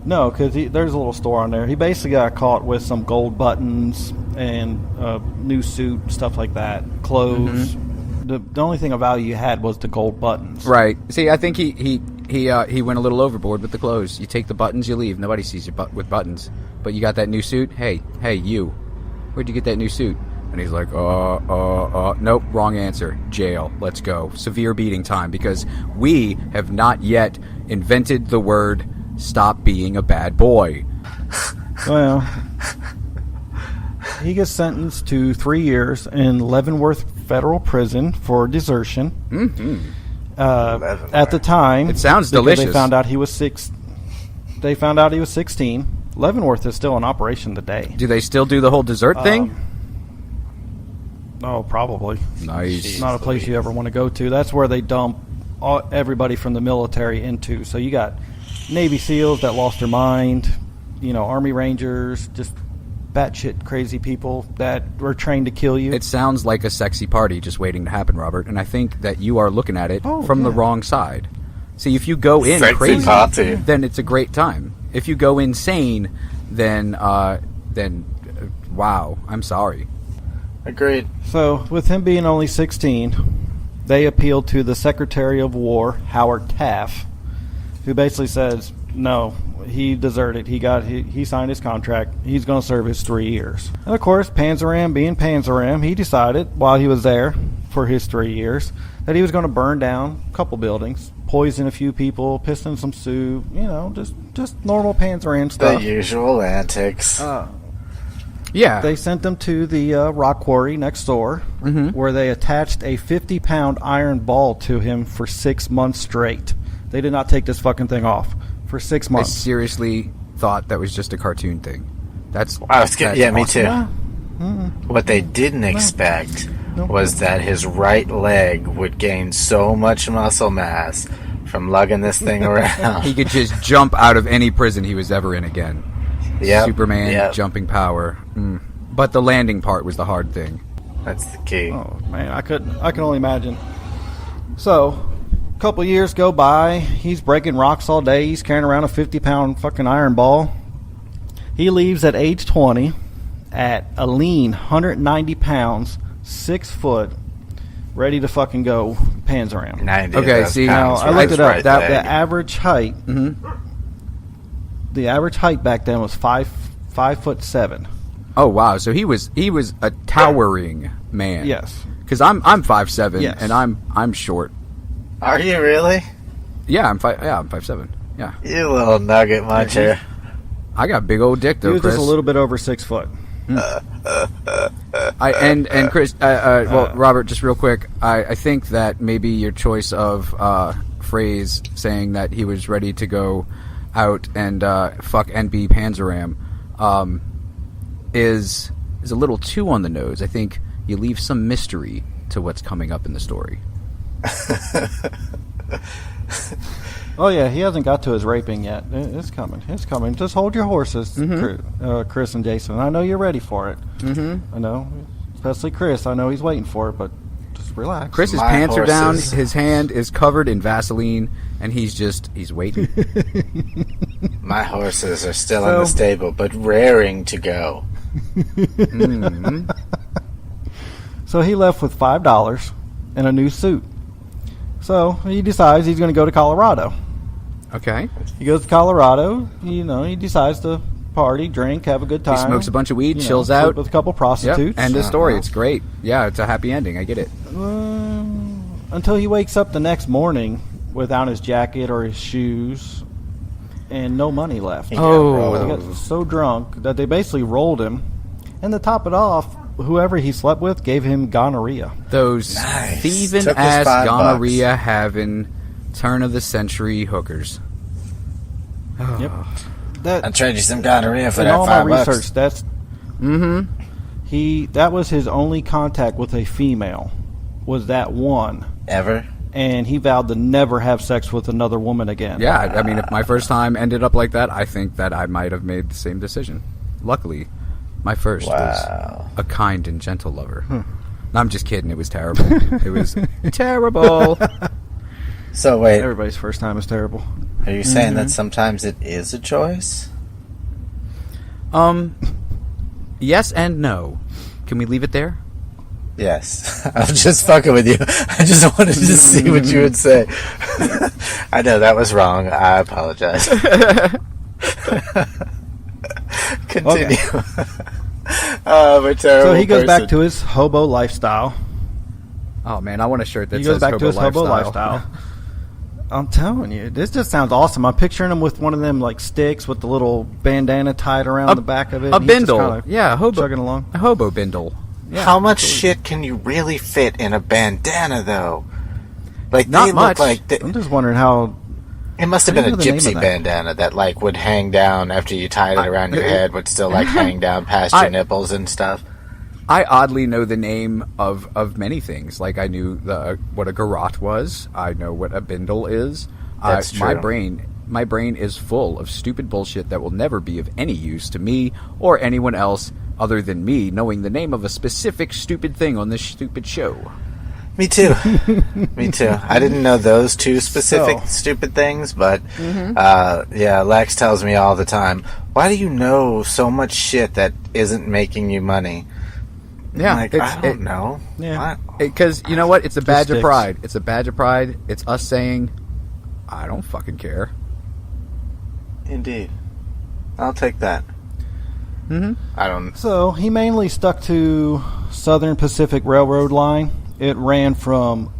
No, because there's a little store on there. He basically got caught with some gold buttons and a new suit, stuff like that, clothes. The only thing of value you had was the gold buttons. Right. See, I think he went a little overboard with the clothes. You take the buttons, you leave. Nobody sees you with buttons. But you got that new suit. Hey, you. Where'd you get that new suit? And he's like, nope, wrong answer. Jail. Let's go. Severe beating time because we have not yet invented the word stop being a bad boy. Well, he gets sentenced to 3 years in Leavenworth Federal Prison for desertion. At the time, It sounds because delicious. They found out he was 16. Leavenworth is still in operation today. Do they still do the whole dessert thing? Oh, probably. Nice. It's not a place you ever want to go to. That's where they dump everybody from the military into. So you got Navy SEALs that lost their mind, Army Rangers, just batshit crazy people that were trained to kill you. It sounds like a sexy party just waiting to happen, Robert, and I think that you are looking at it from the wrong side. See, if you go in Sexy crazy, party. then it's a great time. If you go insane, then wow, I'm sorry. Agreed. So, with him being only 16, they appealed to the Secretary of War, Howard Taft, who basically says, no, he deserted. He signed his contract. He's going to serve his 3 years. And of course, Panzram being Panzram, he decided while he was there for his 3 years that he was going to burn down a couple buildings, poison a few people, piss in some soup, just normal Panzram The stuff. usual antics. Yeah. They sent them to the rock quarry next door, where they attached a 50-pound iron ball to him for 6 months straight. They did not take this fucking thing off for 6 I months. seriously thought that was just a cartoon thing. That's Yeah, me too. Yeah. What they didn't expect was that his right leg would gain so much muscle mass from lugging this thing around. He could just jump out of any prison he was ever in again. Yep, Superman yep. jumping power. But the landing part was the hard thing. That's the key. Oh man, I can only imagine. So, a couple years go by. He's breaking rocks all day. He's carrying around a 50-pound fucking iron ball. He leaves at age 20 at a lean 190 pounds, 6 foot, ready to fucking go Panzram. 90 Okay, of those see, pounds now, I right looked it up. right The there. average height. The average height back then was 5'7". Oh wow! So he was a towering man. Yes. Because I'm 5'7", Yes. and I'm short. Are you really? Yeah, I'm 5'7". Yeah, You little nugget muncher. I got a big old dick He though, was Chris. just a little bit over 6 foot. And Chris, Robert, just real quick, I think that maybe your choice of phrase saying that he was ready to go out and fuck NB Panzram is a little too on the nose. I think you leave some mystery to what's coming up in the story. Oh yeah, he hasn't got to his raping yet. It's coming. It's coming. Just hold your horses, Chris and Jason. I know you're ready for it. I know, especially Chris. I know he's waiting for it, but just relax. Chris's My pants are down. horses. His hand is covered in Vaseline, and he's waiting. My horses are still in the stable, but raring to go. So he left with $5 and a new suit. So he decides he's going to go to Colorado. Okay. He goes to Colorado. He decides to party, drink, have a good time. He smokes a bunch of weed, chills sleep out. with a couple Yep. prostitutes. End of story. It's great. Yeah, it's a happy ending. I get it. until he wakes up the next morning without his jacket or his shoes and no money left. Oh. He got so drunk that they basically rolled him. And to top it off, whoever he slept with gave him gonorrhea. Those Nice. thieving Took his ass $5. gonorrhea having turn of the century hookers. Yep. That, I'll trade you some gonorrhea for in that all my $5. research, that's that was his only contact with a female, was that one. Ever? And he vowed to never have sex with another woman again. Yeah, I mean, if my first time ended up like that, I think that I might have made the same decision. Luckily, my first was a kind and gentle lover. No, I'm just kidding. It was terrible. It was terrible. So wait, Everybody's first time is terrible. are you saying that sometimes it is a choice? Yes and no. Can we leave it there? Yes. I was just fucking with you. I just wanted to see what you would say. I know that was wrong. I apologize. Continue. We're terrible. So he goes back person. to his hobo lifestyle. Oh man, I want a shirt that He says goes back to his hobo lifestyle. lifestyle. I'm telling you, this just sounds awesome. I'm picturing him with one of them like sticks with the little bandana tied around the back of it. A and he's just bindle. kinda Yeah, a hobo. chugging along. A hobo bindle. Yeah. How much shit can you really fit in a bandana, though? Like Not they much. look like I'm just wondering how. it must have I been a don't know the name gypsy of that. bandana that like would hang down after you tied it around your head, would still like hang down past your nipples and stuff. I oddly know the name of many things. Like I knew what a garrote was. I know what a bindle is. That's My true. brain is full of stupid bullshit that will never be of any use to me or anyone else other than me knowing the name of a specific stupid thing on this stupid show. Me too. Me too. I didn't know those two specific So. stupid things, but yeah, Lex tells me all the time, why do you know so much shit that isn't making you money? Yeah, I'm like, I don't know. Yeah. Because you know what? It's a badge of sticks. pride. It's a badge of pride. It's us saying, I don't fucking care. Indeed. I'll take that. I don't... So he mainly stuck to Southern Pacific Railroad line. It ran from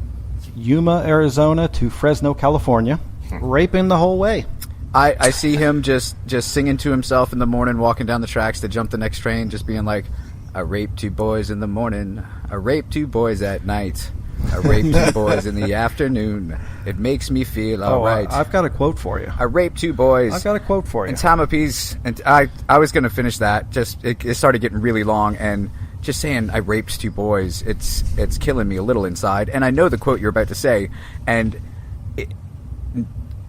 Yuma, Arizona to Fresno, California, raping the whole way. I see him just singing to himself in the morning, walking down the tracks to jump the next train, just being like, I rape 2 boys in the morning, I rape 2 boys at night, I rape 2 boys in the afternoon. It makes me feel alright. I've got a quote for you. I rape 2 boys. I've got a quote for you. And time of peace. And I was going to finish that. Just it started getting really long, and just saying I raped 2 boys. It's killing me a little inside. And I know the quote you're about to say, and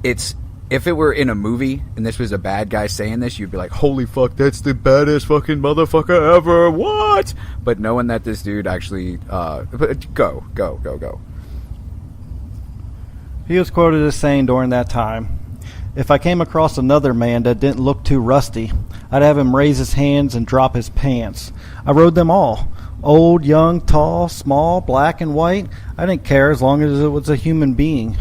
it's. If it were in a movie and this was a bad guy saying this, you'd be like, holy fuck, that's the baddest fucking motherfucker ever. What? But knowing that this dude actually... Go. He was quoted as saying during that time, if I came across another man that didn't look too rusty, I'd have him raise his hands and drop his pants. I rode them all. Old, young, tall, small, black and white. I didn't care as long as it was a human being.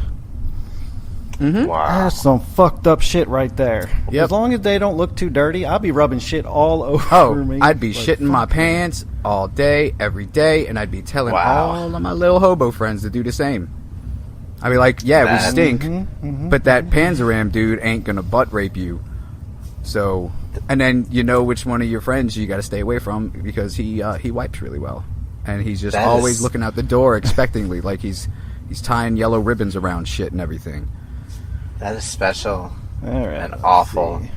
Wow. That's some fucked up shit right there. Yep. As long as they don't look too dirty, I'll be rubbing shit all over me. I'd be Like, shitting my fuck. pants all day, every day, and I'd be telling Wow. all of my little hobo friends to do the same. I'd be like, yeah, we That- stink, but that Panzram dude ain't gonna butt rape you. So, and then you know which one of your friends you gotta stay away from because he wipes really well. And he's just That always is- looking out the door expectingly, like he's tying yellow ribbons around shit and everything. That is special All right, and let's awful. see.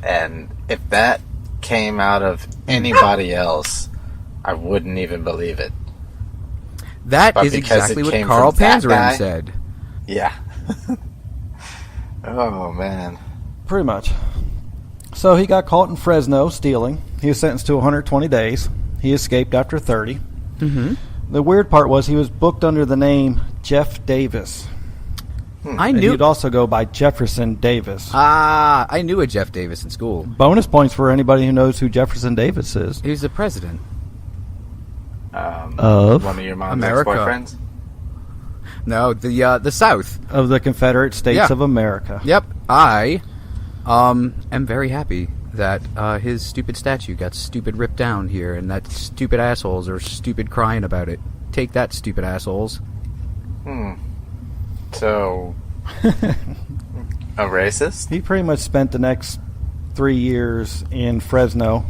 And if that came out of anybody else, I wouldn't even believe it. That But is because exactly it what came Carl from that Panzram guy? said. Yeah. Oh, man. Pretty much. So he got caught in Fresno stealing. He was sentenced to 120 days. He escaped after 30. Mm-hmm. The weird part was he was booked under the name Jeff Davis. I And knew. he'd also go by Jefferson Davis. I knew a Jeff Davis in school. Bonus points for anybody who knows who Jefferson Davis is. He was the president. Of? One of your mom's America. ex-boyfriends? No, the South. Of the Confederate States Yeah. of America. Yep, I am very happy that his stupid statue got stupid ripped down here, and that stupid assholes are stupid crying about it. Take that, stupid assholes. So, a racist? He pretty much spent the next 3 years in Fresno.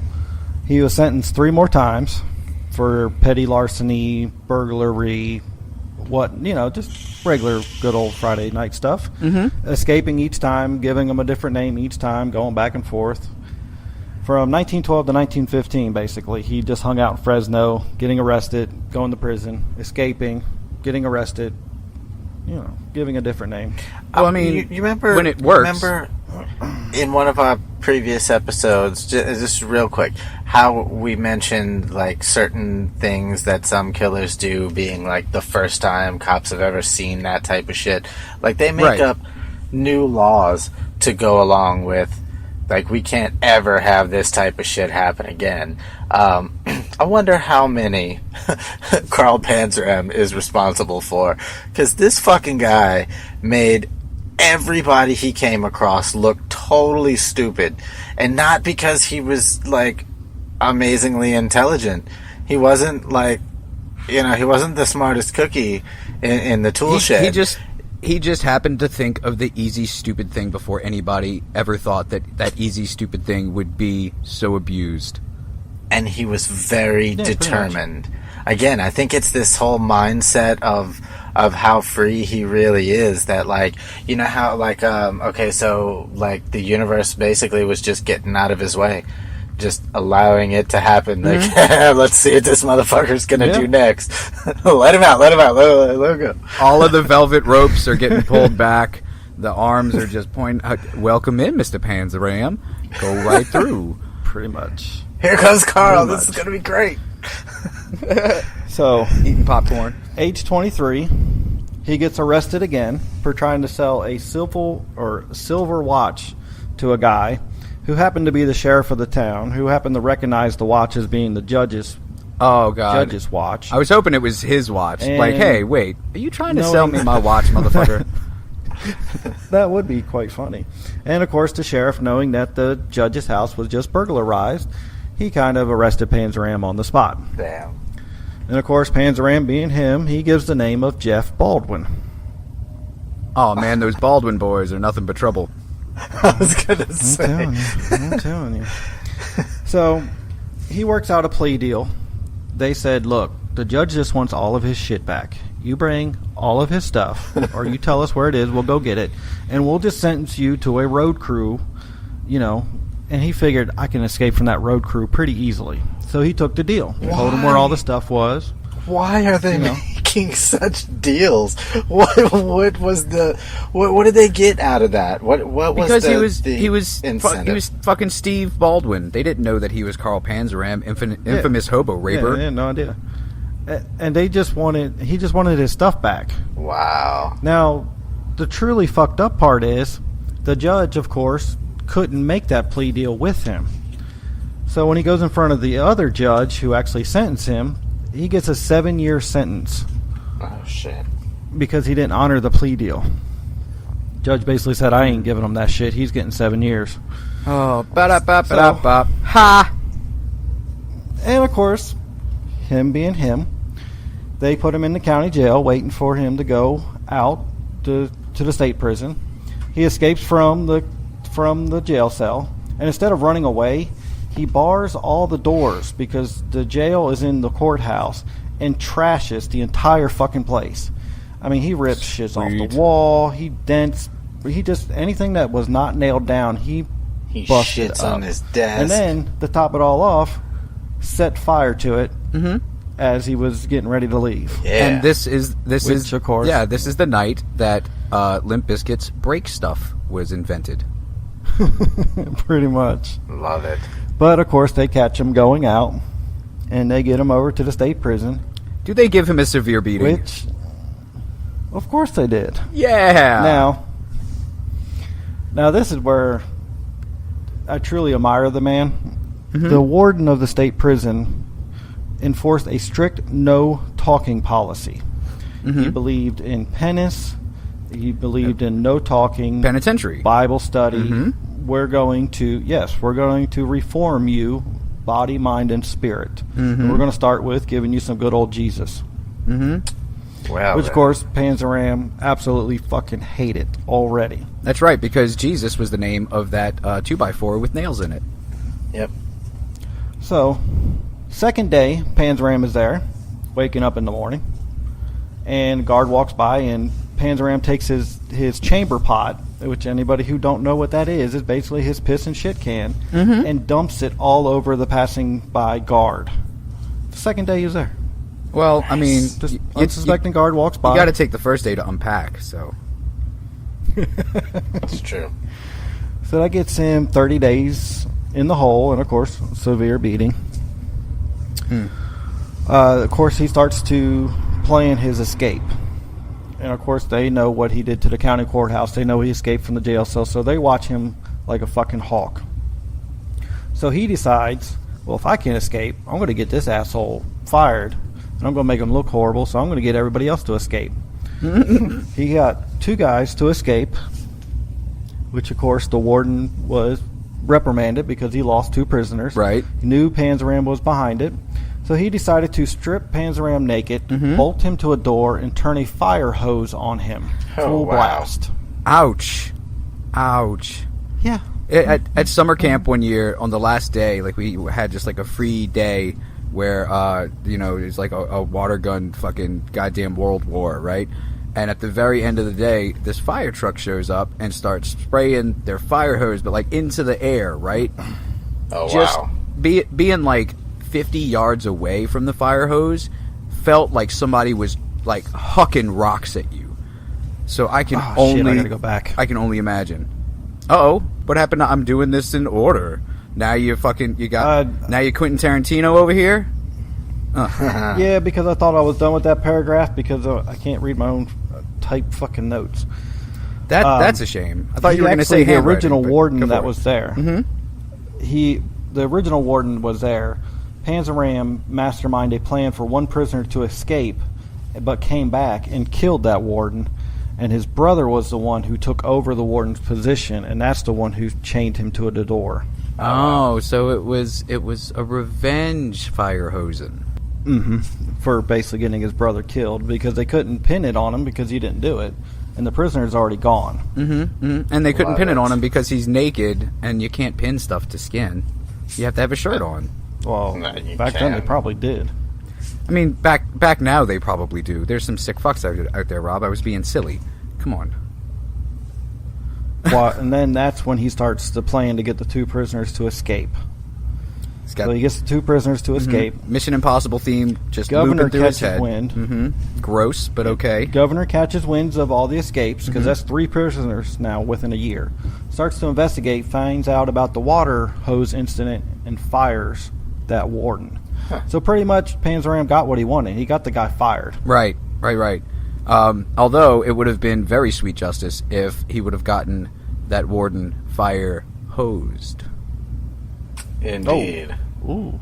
He was sentenced 3 more times for petty larceny, burglary, just regular good old Friday night stuff. Escaping each time, giving him a different name each time, going back and forth. From 1912 to 1915, basically, he just hung out in Fresno, getting arrested, going to prison, escaping, getting arrested, giving a different name. Well, I mean, you remember when it works. Remember in one of our previous episodes, just real quick, how we mentioned like certain things that some killers do, being like the first time cops have ever seen that type of shit. Like they make up new laws to go along with. Like, we can't ever have this type of shit happen again. I wonder how many Carl Panzram is responsible for. Because this fucking guy made everybody he came across look totally stupid. And not because he was, like, amazingly intelligent. He wasn't, like, he wasn't the smartest cookie in the tool shed. He just happened to think of the easy, stupid thing before anybody ever thought that easy, stupid thing would be so abused. And he was very determined. Again, I think it's this whole mindset of how free he really is, that, like, you know how, like, so, like, the universe basically was just getting out of his way. Just allowing it to happen. Like, let's see what this motherfucker's gonna do next. Let him out, let him go. All of the velvet ropes are getting pulled back. The arms are just pointing. Welcome in, Mr. Panzram. Go right through. Pretty much. Here comes Carl. This is gonna be great. So, eating popcorn. Age 23, he gets arrested again for trying to sell a silver watch to a guy who happened to be the sheriff of the town, who happened to recognize the watch as being the judge's watch. I was hoping it was his watch. And like, hey, wait, are you trying to sell me my watch, motherfucker? That would be quite funny. And, of course, the sheriff, knowing that the judge's house was just burglarized, he kind of arrested Panzram on the spot. Damn. And, of course, Panzram being him, he gives the name of Jeff Baldwin. Oh, man, those Baldwin boys are nothing but trouble. I was gonna say. I'm telling you. So, he works out a plea deal. They said, look, the judge just wants all of his shit back. You bring all of his stuff, or you tell us where it is, we'll go get it, and we'll just sentence you to a road crew, And he figured, I can escape from that road crew pretty easily. So he took the deal. Told him where all the stuff was. Why are they making such deals? What was the what did they get out of that? What was because he was fucking Steve Baldwin. They didn't know that he was Carl Panzram, infamous hobo raper. They had no idea. And he just wanted his stuff back. Wow. Now, the truly fucked up part is the judge, of course, couldn't make that plea deal with him. So when he goes in front of the other judge who actually sentenced him, he gets a 7-year sentence. Oh, shit. Because he didn't honor the plea deal. Judge basically said, I ain't giving him that shit. He's getting 7 years. Oh, ba-da-ba-ba-da-ba. Ha! And, of course, him being him, they put him in the county jail waiting for him to go out to the state prison. He escapes from the jail cell. And instead of running away, he bars all the doors because the jail is in the courthouse and trashes the entire fucking place. I mean, he rips shit off the wall. He dents. He just anything that was not nailed down, he busted shits up on his desk. And then to top it all off, set fire to it as he was getting ready to leave. Yeah. And this is of course, this is the night that Limp Bizkit's Break Stuff was invented. Pretty much. Love it. But of course, they catch him going out, and they get him over to the state prison. Do they give him a severe beating? Which, of course, they did. Yeah. Now this is where I truly admire the man. The warden of the state prison enforced a strict no-talking policy. He believed in penance. He believed in no talking. Penitentiary. Bible study. We're going to reform you, body, mind, and spirit. And we're going to start with giving you some good old Jesus. Well, which, of course, Panzram absolutely fucking hated already. That's right, because Jesus was the name of that 2x4 with nails in it. Yep. So, second day, Panzram is there, waking up in the morning, and a guard walks by, and Panzram takes his chamber pot, which anybody who don't know what that is basically his piss and shit can, and dumps it all over the passing by guard. The second day he's there. Well, I mean, Just unsuspecting guard walks by. You got to take the first day to unpack, so. That's true. So that gets him 30 days in the hole, and of course, severe beating. Of course, he starts to plan his escape. And of course, they know what he did to the county courthouse. They know he escaped from the jail cell, so they watch him like a fucking hawk. So he decides, well, if I can't escape, I'm going to get this asshole fired. And I'm going to make him look horrible, so I'm going to get everybody else to escape. He got 2 guys to escape, which, of course, the warden was reprimanded because he lost 2 prisoners. Right. He knew Panzram was behind it. So he decided to strip Panzram naked, bolt him to a door, and turn a fire hose on him. Full blast. Ouch. Ouch. Yeah. At summer camp one year, on the last day, like, we had just, like, a free day where, it's like a water gun fucking goddamn World War, right? And at the very end of the day, this fire truck shows up and starts spraying their fire hose, but, like, into the air, right? Oh, Just wow. being, like, 50 yards away from the fire hose felt like somebody was, like, hucking rocks at you. So I can I only... gotta go back. I can only imagine. Uh-oh. What happened to I'm doing this in order? Now you got now you're Quentin Tarantino over here? Yeah, because I thought I was done with that paragraph because I can't read my own type fucking notes. That's a shame. I thought you were going to say the handwriting, original but warden go that for it. was there. The original warden was there. Panzram masterminded a plan for one prisoner to escape, but came back and killed that warden. And his brother was the one who took over the warden's position, and that's the one who chained him to the door. Oh, so it was a revenge fire hosing. For basically getting his brother killed, because they couldn't pin it on him because he didn't do it, and the prisoner's already gone. And they couldn't pin it on him because he's naked, and you can't pin stuff to skin. You have to have a shirt on. Well, No, you back then they can. probably did. I mean, back now they probably do. There's some sick fucks out there, Rob. I was being silly. Come on. Well, and then that's when he starts the plan to get the 2 prisoners to escape. He's got So he gets the 2 prisoners to escape. Mission Impossible theme just Governor looping through his catches head. wind. Gross, but okay. Governor catches winds of all the escapes, because that's 3 prisoners now within a year. Starts to investigate, finds out about the water hose incident, and fires that warden. So pretty much Panzram got what he wanted. He got the guy fired. Right. Although it would have been very sweet justice if he would have gotten that warden fire hosed. Indeed. Ooh.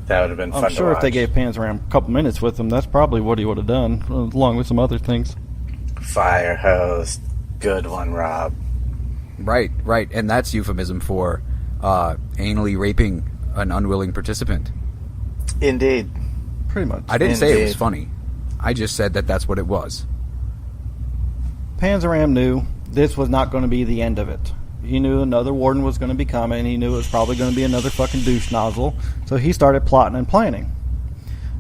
That would have been fun I'm to sure if watch. they gave Panzram a couple minutes with him, that's probably what he would have done, along with some other things. Fire hose. Good one, Rob. Right. And that's euphemism for anally raping an unwilling participant. Indeed. Pretty much. I didn't say it was Indeed. funny. I just said that that's what it was. Panzram knew this was not going to be the end of it. He knew another warden was going to be coming. He knew it was probably going to be another fucking douche nozzle. So he started plotting and planning.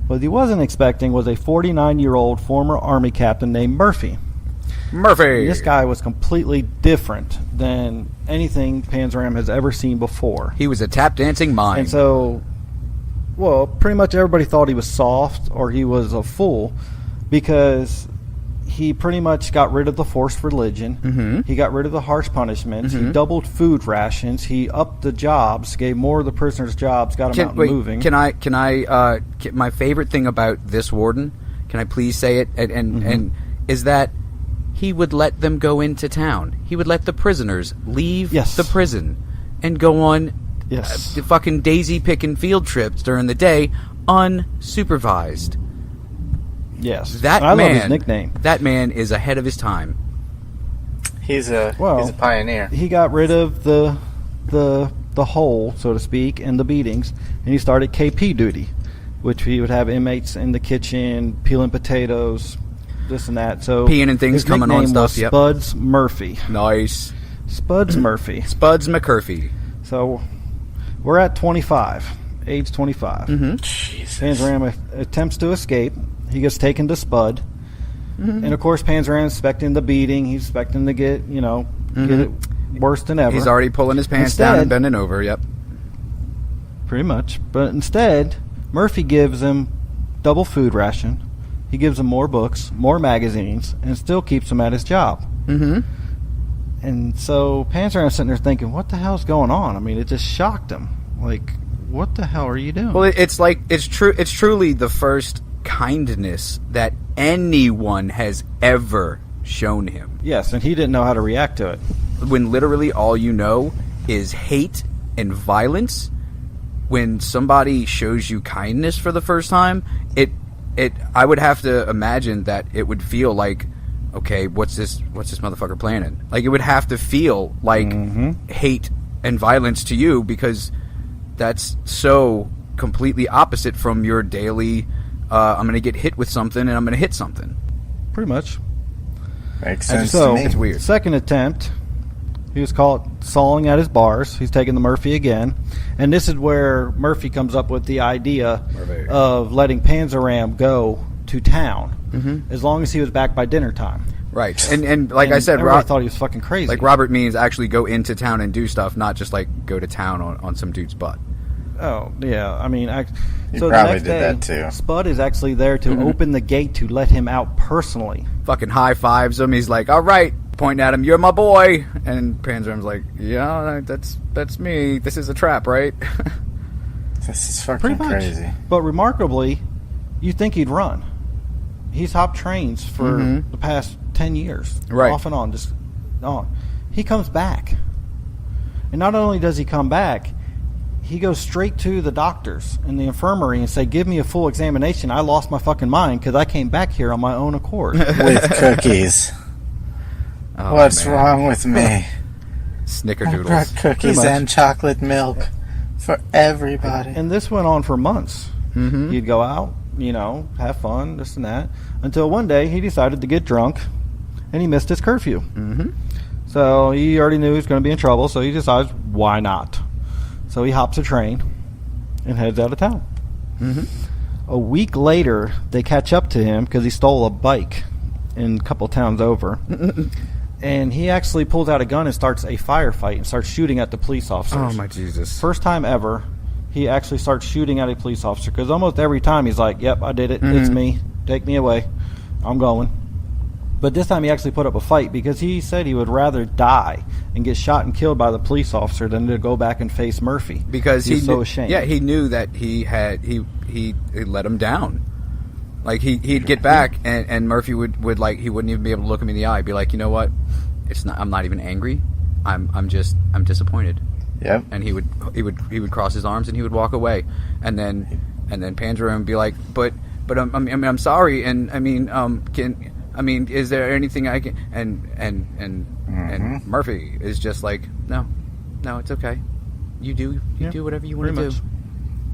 What he wasn't expecting was a 49-year-old former Army captain named Murphy. Murphy! This guy was completely different than anything Panzram has ever seen before. He was a tap dancing mime. And so, well, pretty much everybody thought he was soft or he was a fool because he pretty much got rid of the forced religion. He got rid of the harsh punishments. He doubled food rations. He upped the jobs, gave more of the prisoners jobs, got them out and moving. Can I my favorite thing about this warden, can I please say it, and is that he would let them go into town. He would let the prisoners leave the prison and go on the fucking daisy-picking field trips during the day unsupervised. Yes. That I man, love his nickname. That man is ahead of his time. He's a pioneer. He got rid of the hole, so to speak, and the beatings, and he started KP duty. which he would have inmates in the kitchen peeling potatoes, this and that. So peeing and things his coming on nickname stuff. was Yep. Spuds Murphy. Nice. Spuds Murphy. Spuds McCurphy. So we're at 25, age 25. Jesus. Panzram attempts to escape. He gets taken to Spud. And of course, Panzram's expecting the beating. He's expecting to get, get it worse than ever. He's already pulling his pants down and bending over. Yep. Pretty much. But instead, Murphy gives him double food ration. He gives him more books, more magazines, and still keeps him at his job. And so Panzram's sitting there thinking, what the hell's going on? I mean, it just shocked him. Like, what the hell are you doing? Well, it's truly the first kindness that anyone has ever shown him. Yes, and he didn't know how to react to it. When literally all you know is hate and violence, when somebody shows you kindness for the first time, I would have to imagine that it would feel like, okay, what's this motherfucker planning? Like, it would have to feel like hate and violence to you, because that's so completely opposite from your daily I'm going to get hit with something and I'm going to hit something. Pretty much. Makes sense So, to me. It's weird. Second attempt, he was caught sawing at his bars. He's taking the Murphy again. And this is where Murphy comes up with the idea of letting Panzram go to town as long as he was back by dinner time. Right. And like I said, everybody thought he was fucking crazy. like Robert means actually go into town and do stuff, not just like go to town on some dude's butt. Oh, yeah. I mean, He so the probably next did day, that too. Spud is actually there to open the gate to let him out personally. Fucking high fives him. He's like, all right, pointing at him, you're my boy. And Panzram's like, yeah, that's me. This is a trap, right? This is fucking Pretty much. crazy. But remarkably, you think he'd run. He's hopped trains for the past 10 years. Right. Off and on, just on. He comes back. And not only does he come back, he goes straight to the doctors in the infirmary and say, give me a full examination. I lost my fucking mind because I came back here on my own accord. With cookies. Oh, What's man. wrong with me? I Snickerdoodles. brought cookies Pretty much. and chocolate milk for everybody. And this went on for months. He'd go out, have fun, this and that, until one day he decided to get drunk and he missed his curfew. So he already knew he was going to be in trouble, so he decides, why not? So he hops a train and heads out of town. A week later, they catch up to him because he stole a bike in a couple towns over. And he actually pulls out a gun and starts a firefight and starts shooting at the police officers. Oh, my Jesus. First time ever, he actually starts shooting at a police officer, because almost every time he's like, yep, I did it. It's me. Take me away. I'm going. But this time he actually put up a fight because he said he would rather die and get shot and killed by the police officer than to go back and face Murphy. Because he's so knew, ashamed. Yeah, he knew that he let him down. Like he'd get back and Murphy would like, he wouldn't even be able to look him in the eye, be like, you know what? I'm not even angry. I'm disappointed. Yep. And he would cross his arms and he would walk away. And then Panzram would be like, but I'm sorry, and is there anything I can? And Murphy is just like, no, it's okay. You do whatever you want to do.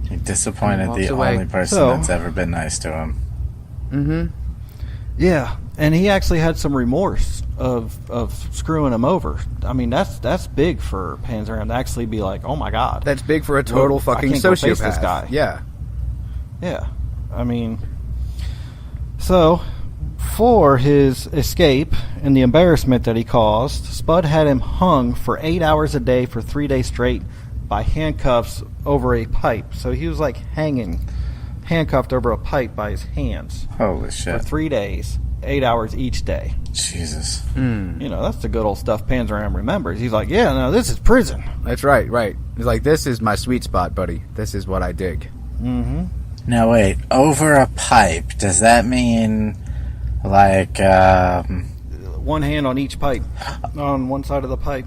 He disappointed Walks the away. only person So- that's ever been nice to him. Yeah, and he actually had some remorse of screwing him over. I mean, that's big for Panzram to actually be like, oh my god. That's big for a total I fucking can't go sociopath. face this guy. Yeah. Yeah, I mean, so for his escape and the embarrassment that he caused, Spud had him hung for 8 hours a day for 3 days straight by handcuffs over a pipe. So he was like hanging, handcuffed over a pipe by his hands Holy for shit. 3 days, 8 hours each day. Jesus. That's the good old stuff Panzram remembers. He's like, yeah, no, this is prison. That's right. He's like, this is my sweet spot, buddy. This is what I dig. Now wait, over a pipe, does that mean like One hand on each pipe, on one side of the pipe.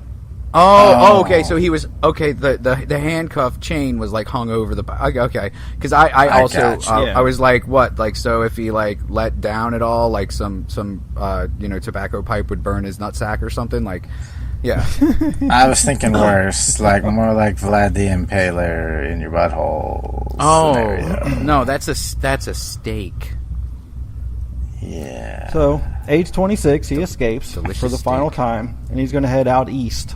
Oh, okay. So he was okay. The handcuff chain was like hung over the. Okay, because I also gotcha. Yeah. I was like, what? Like, so if he like let down at all, like some tobacco pipe would burn his nutsack or something. Like, Yeah. I was thinking worse, like more like Vlad the Impaler in your butthole. Scenario. No, that's a steak. Yeah. So, age 26, he escapes for delicious the final steak. time, and he's going to head out east.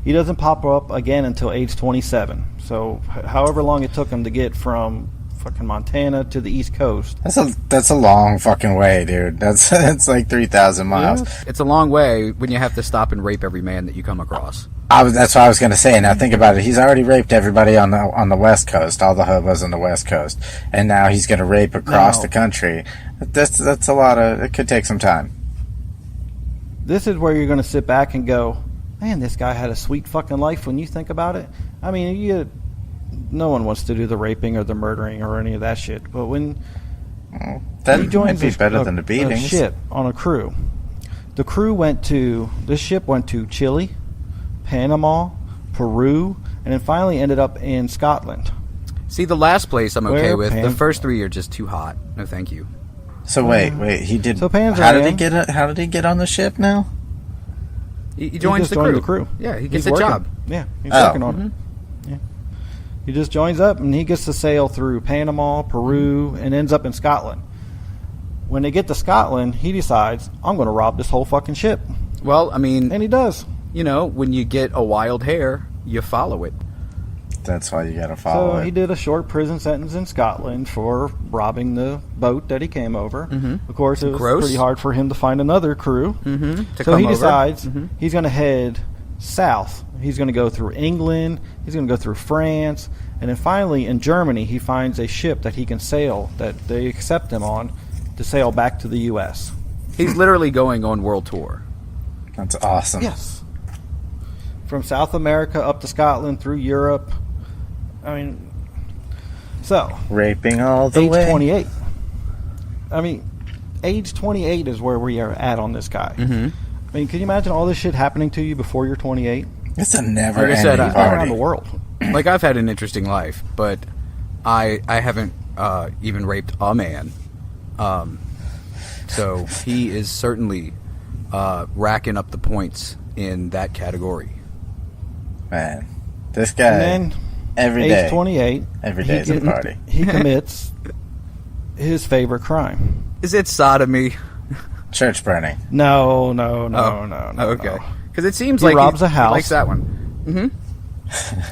He doesn't pop up again until age 27. So, however long it took him to get from fucking Montana to the East Coast. That's a long fucking way, dude. That's like 3,000 miles. Yeah. It's a long way when you have to stop and rape every man that you come across. That's what I was going to say. Now think about it. He's already raped everybody on the West Coast, all the hobos on the West Coast, and now he's going to rape across the country. That's a lot of. It could take some time. This is where you're going to sit back and go, man, this guy had a sweet fucking life when you think about it. I mean, no one wants to do the raping or the murdering or any of that shit. But when That he joins might be better than the a beatings. ship on a crew. This ship went to Chile, Panama, Peru, and then finally ended up in Scotland. See, the last place I'm okay Where with. The first three are just too hot. No, thank you. So wait, he did. So Panzram, How did he get on the ship now? He joins just the joined crew. the crew. Yeah, he gets He's a working. job. Yeah, he's Oh. working on it. Yeah. He just joins up and he gets to sail through Panama, Peru, and ends up in Scotland. When they get to Scotland, he decides, I'm going to rob this whole fucking ship. Well, I mean, And he does. you know, when you get a wild hair, you follow it. That's why you got to follow So it. he did a short prison sentence in Scotland for robbing the boat that he came over. Of course, it was Gross. pretty hard for him to find another crew. To So come he over. decides he's going to head south. He's going to go through England. He's going to go through France. And then finally, in Germany, he finds a ship that he can sail, that they accept him on, to sail back to the U.S. He's literally going on world tour. That's awesome. Yes. From South America up to Scotland, through Europe. I mean, so, Raping all the age way. 28. I mean, age 28 is where we are at on this guy. I mean, can you imagine all this shit happening to you before you're 28? It's a never Like I said, ending I- All around party. the world. Like, I've had an interesting life, but I haven't even raped a man. So he is certainly racking up the points in that category. Man, this guy And then, every age day. 28, Every day is a party. he commits his favorite crime. Is it sodomy? Church burning. No. Okay. Because it seems He like robs a he house. likes that one.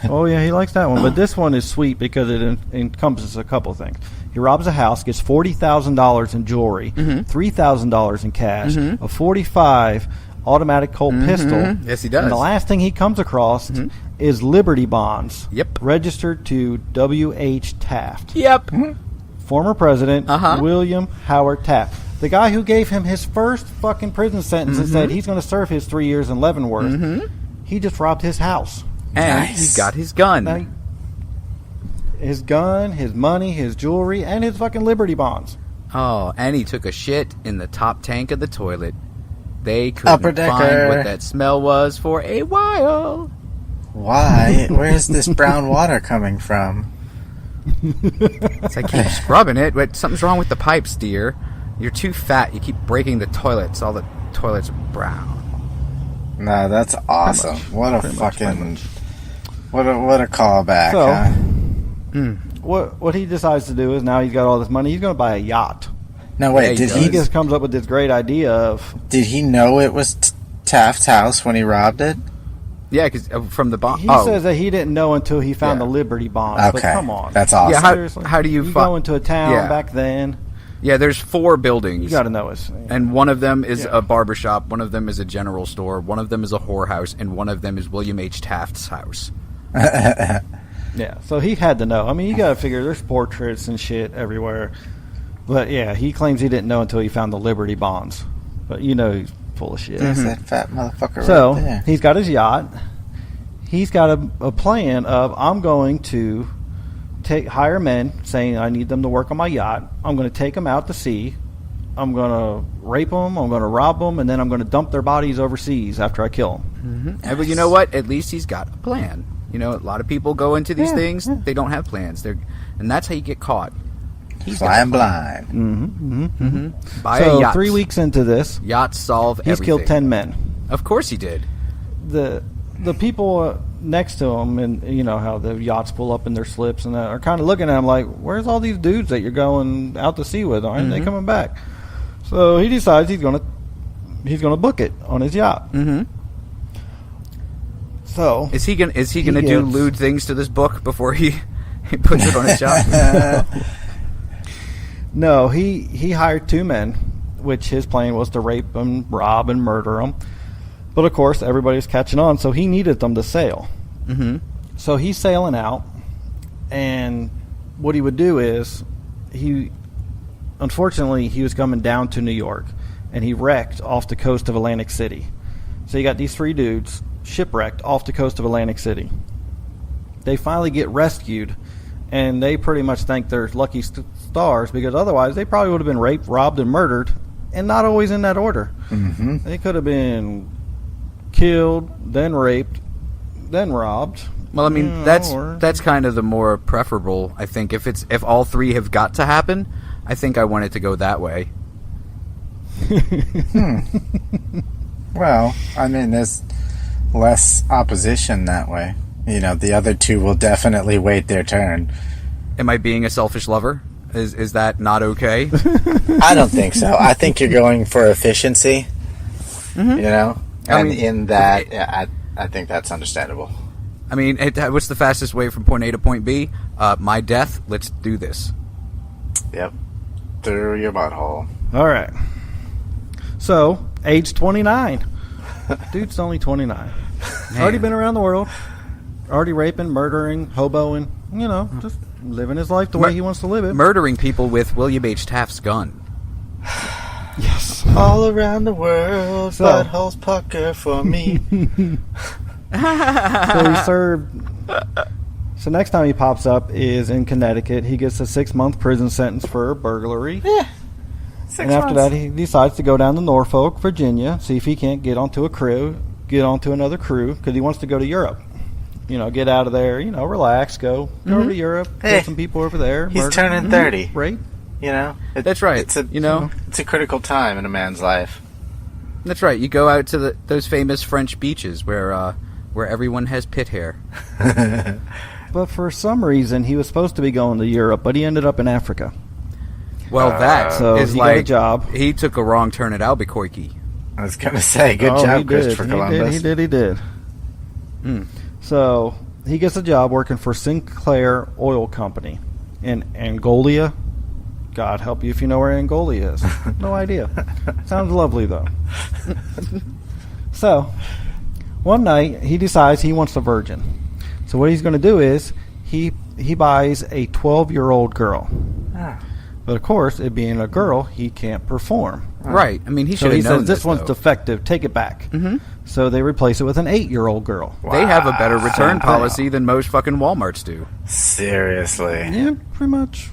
Oh, yeah, he likes that one. But this one is sweet because it encompasses a couple things. He robs a house, gets $40,000 in jewelry, $3,000 in cash, a .45 automatic Colt pistol. Yes, he does. And the last thing he comes across is Liberty bonds. Yep. Registered to W.H. Taft. Yep. Former President Uh-huh. William Howard Taft. The guy who gave him his first fucking prison sentence and said he's going to serve his 3 years in Leavenworth. He just robbed his house. And Nice. he got his gun. Now, his gun, his money, his jewelry, and his fucking Liberty bonds. Oh, and he took a shit in the top tank of the toilet. They Upper couldn't decker. find what that smell was for a while. Why? Where's this brown water coming from? So I keep scrubbing it, but something's wrong with the pipes, dear. You're too fat. You keep breaking the toilets. All the toilets are brown. No, that's awesome. What a fucking... What a callback, So- huh? What he decides to do is now he's got all this money. He's going to buy a yacht. No, wait, Yeah, he did does. He he just comes up with this great idea of did he know it was Taft's house when he robbed it? Yeah, because from the bomb. he Oh, says that he didn't know until he found Yeah. the Liberty bonds. But Okay, come on, that's awesome. Yeah, how- Seriously. how do you you fi- go into a town Yeah. back then? yeah. There's 4 buildings. You got to know it. And one of them is Yeah. a barbershop, one of them is a general store, one of them is a whorehouse, and one of them is William H. Taft's house. Yeah, so he had to know. I mean, you got to figure there's portraits and shit everywhere. But yeah, he claims he didn't know until he found the Liberty bonds. But you know he's full of shit. There's that fat motherfucker So right there. he's got his yacht. He's got a plan of I'm going to hire men, saying I need them to work on my yacht. I'm going to take them out to sea. I'm going to rape them. I'm going to rob them, and then I'm going to dump their bodies overseas after I kill them. But you know what? At least he's got a plan. You know, a lot of people go into these Yeah, things, yeah. they don't have plans. And that's how you get caught. Flying blind. Buy a So yacht. 3 weeks into this, Yachts solve he's everything. killed 10 men. Of course he did. the people next to him, and you know how the yachts pull up in their slips and that, are kind of looking at him like, where's all these dudes that you're going out to sea with? Aren't they coming back? So he decides he's gonna book it on his yacht. Mm-hmm. So Is he gonna do lewd things to this book before he puts it on his yacht? No, he hired 2 men, which his plan was to rape them, rob, and murder them. But of course, everybody was catching on, so he needed them to sail. Mm-hmm. So he's sailing out, and what he would do is, unfortunately, he was coming down to New York, and he wrecked off the coast of Atlantic City. So you got these 3 dudes shipwrecked off the coast of Atlantic City. They finally get rescued, and they pretty much think they're lucky stars, because otherwise they probably would have been raped, robbed, and murdered, and not always in that order. Mm-hmm. They could have been killed, then raped, then robbed. Well, I mean, that's kind of the more preferable, I think. If all 3 have got to happen, I think I want it to go that way. Well, I mean, there's less opposition that way. You know, the other 2 will definitely wait their turn. Am I being a selfish lover? Is that not okay? I don't think so. I think you're going for efficiency. Mm-hmm. You know, I and mean, in that, I think that's understandable. I mean, what's the fastest way from point A to point B? My death. Let's do this. Yep, through your butthole. All right. So, age 29. Dude's only 29. Already been around the world. Already raping, murdering, hoboing. You know, just living his life the way he wants to live it. Murdering people with William H. Taft's gun. Yes. All around the world, So- buttholes pucker for me. So he served. So next time he pops up is in Connecticut. He gets a 6-month prison sentence for burglary. And after that, he decides to go down to Norfolk, Virginia, see if he can't get onto another crew, because he wants to go to Europe. You know, get out of there, you know, relax, go over to Europe, kill some people over there. He's murder, turning 30. Right? You know, That's right. It's a it's a critical time in a man's life. That's right. You go out to those famous French beaches where everyone has pit hair. But for some reason, he was supposed to be going to Europe, but he ended up in Africa. Well, that So is he got a like job. he took a wrong turn at Albuquerque. I was gonna say, good Oh, he job, did. Christopher Columbus. He did. So he gets a job working for Sinclair Oil Company in Angola. God help you if you know where Angola is. No idea. Sounds lovely, though. So, one night, he decides he wants a virgin. So what he's going to do is, he buys a 12-year-old girl. But of course, it being a girl, he can't perform. Right. I mean, he So should he have known says, this one's though. defective, take it back. Mm-hmm. So they replace it with an 8-year-old girl. They have a better return Wow. policy than most fucking Walmarts do. Seriously. Yeah, pretty much.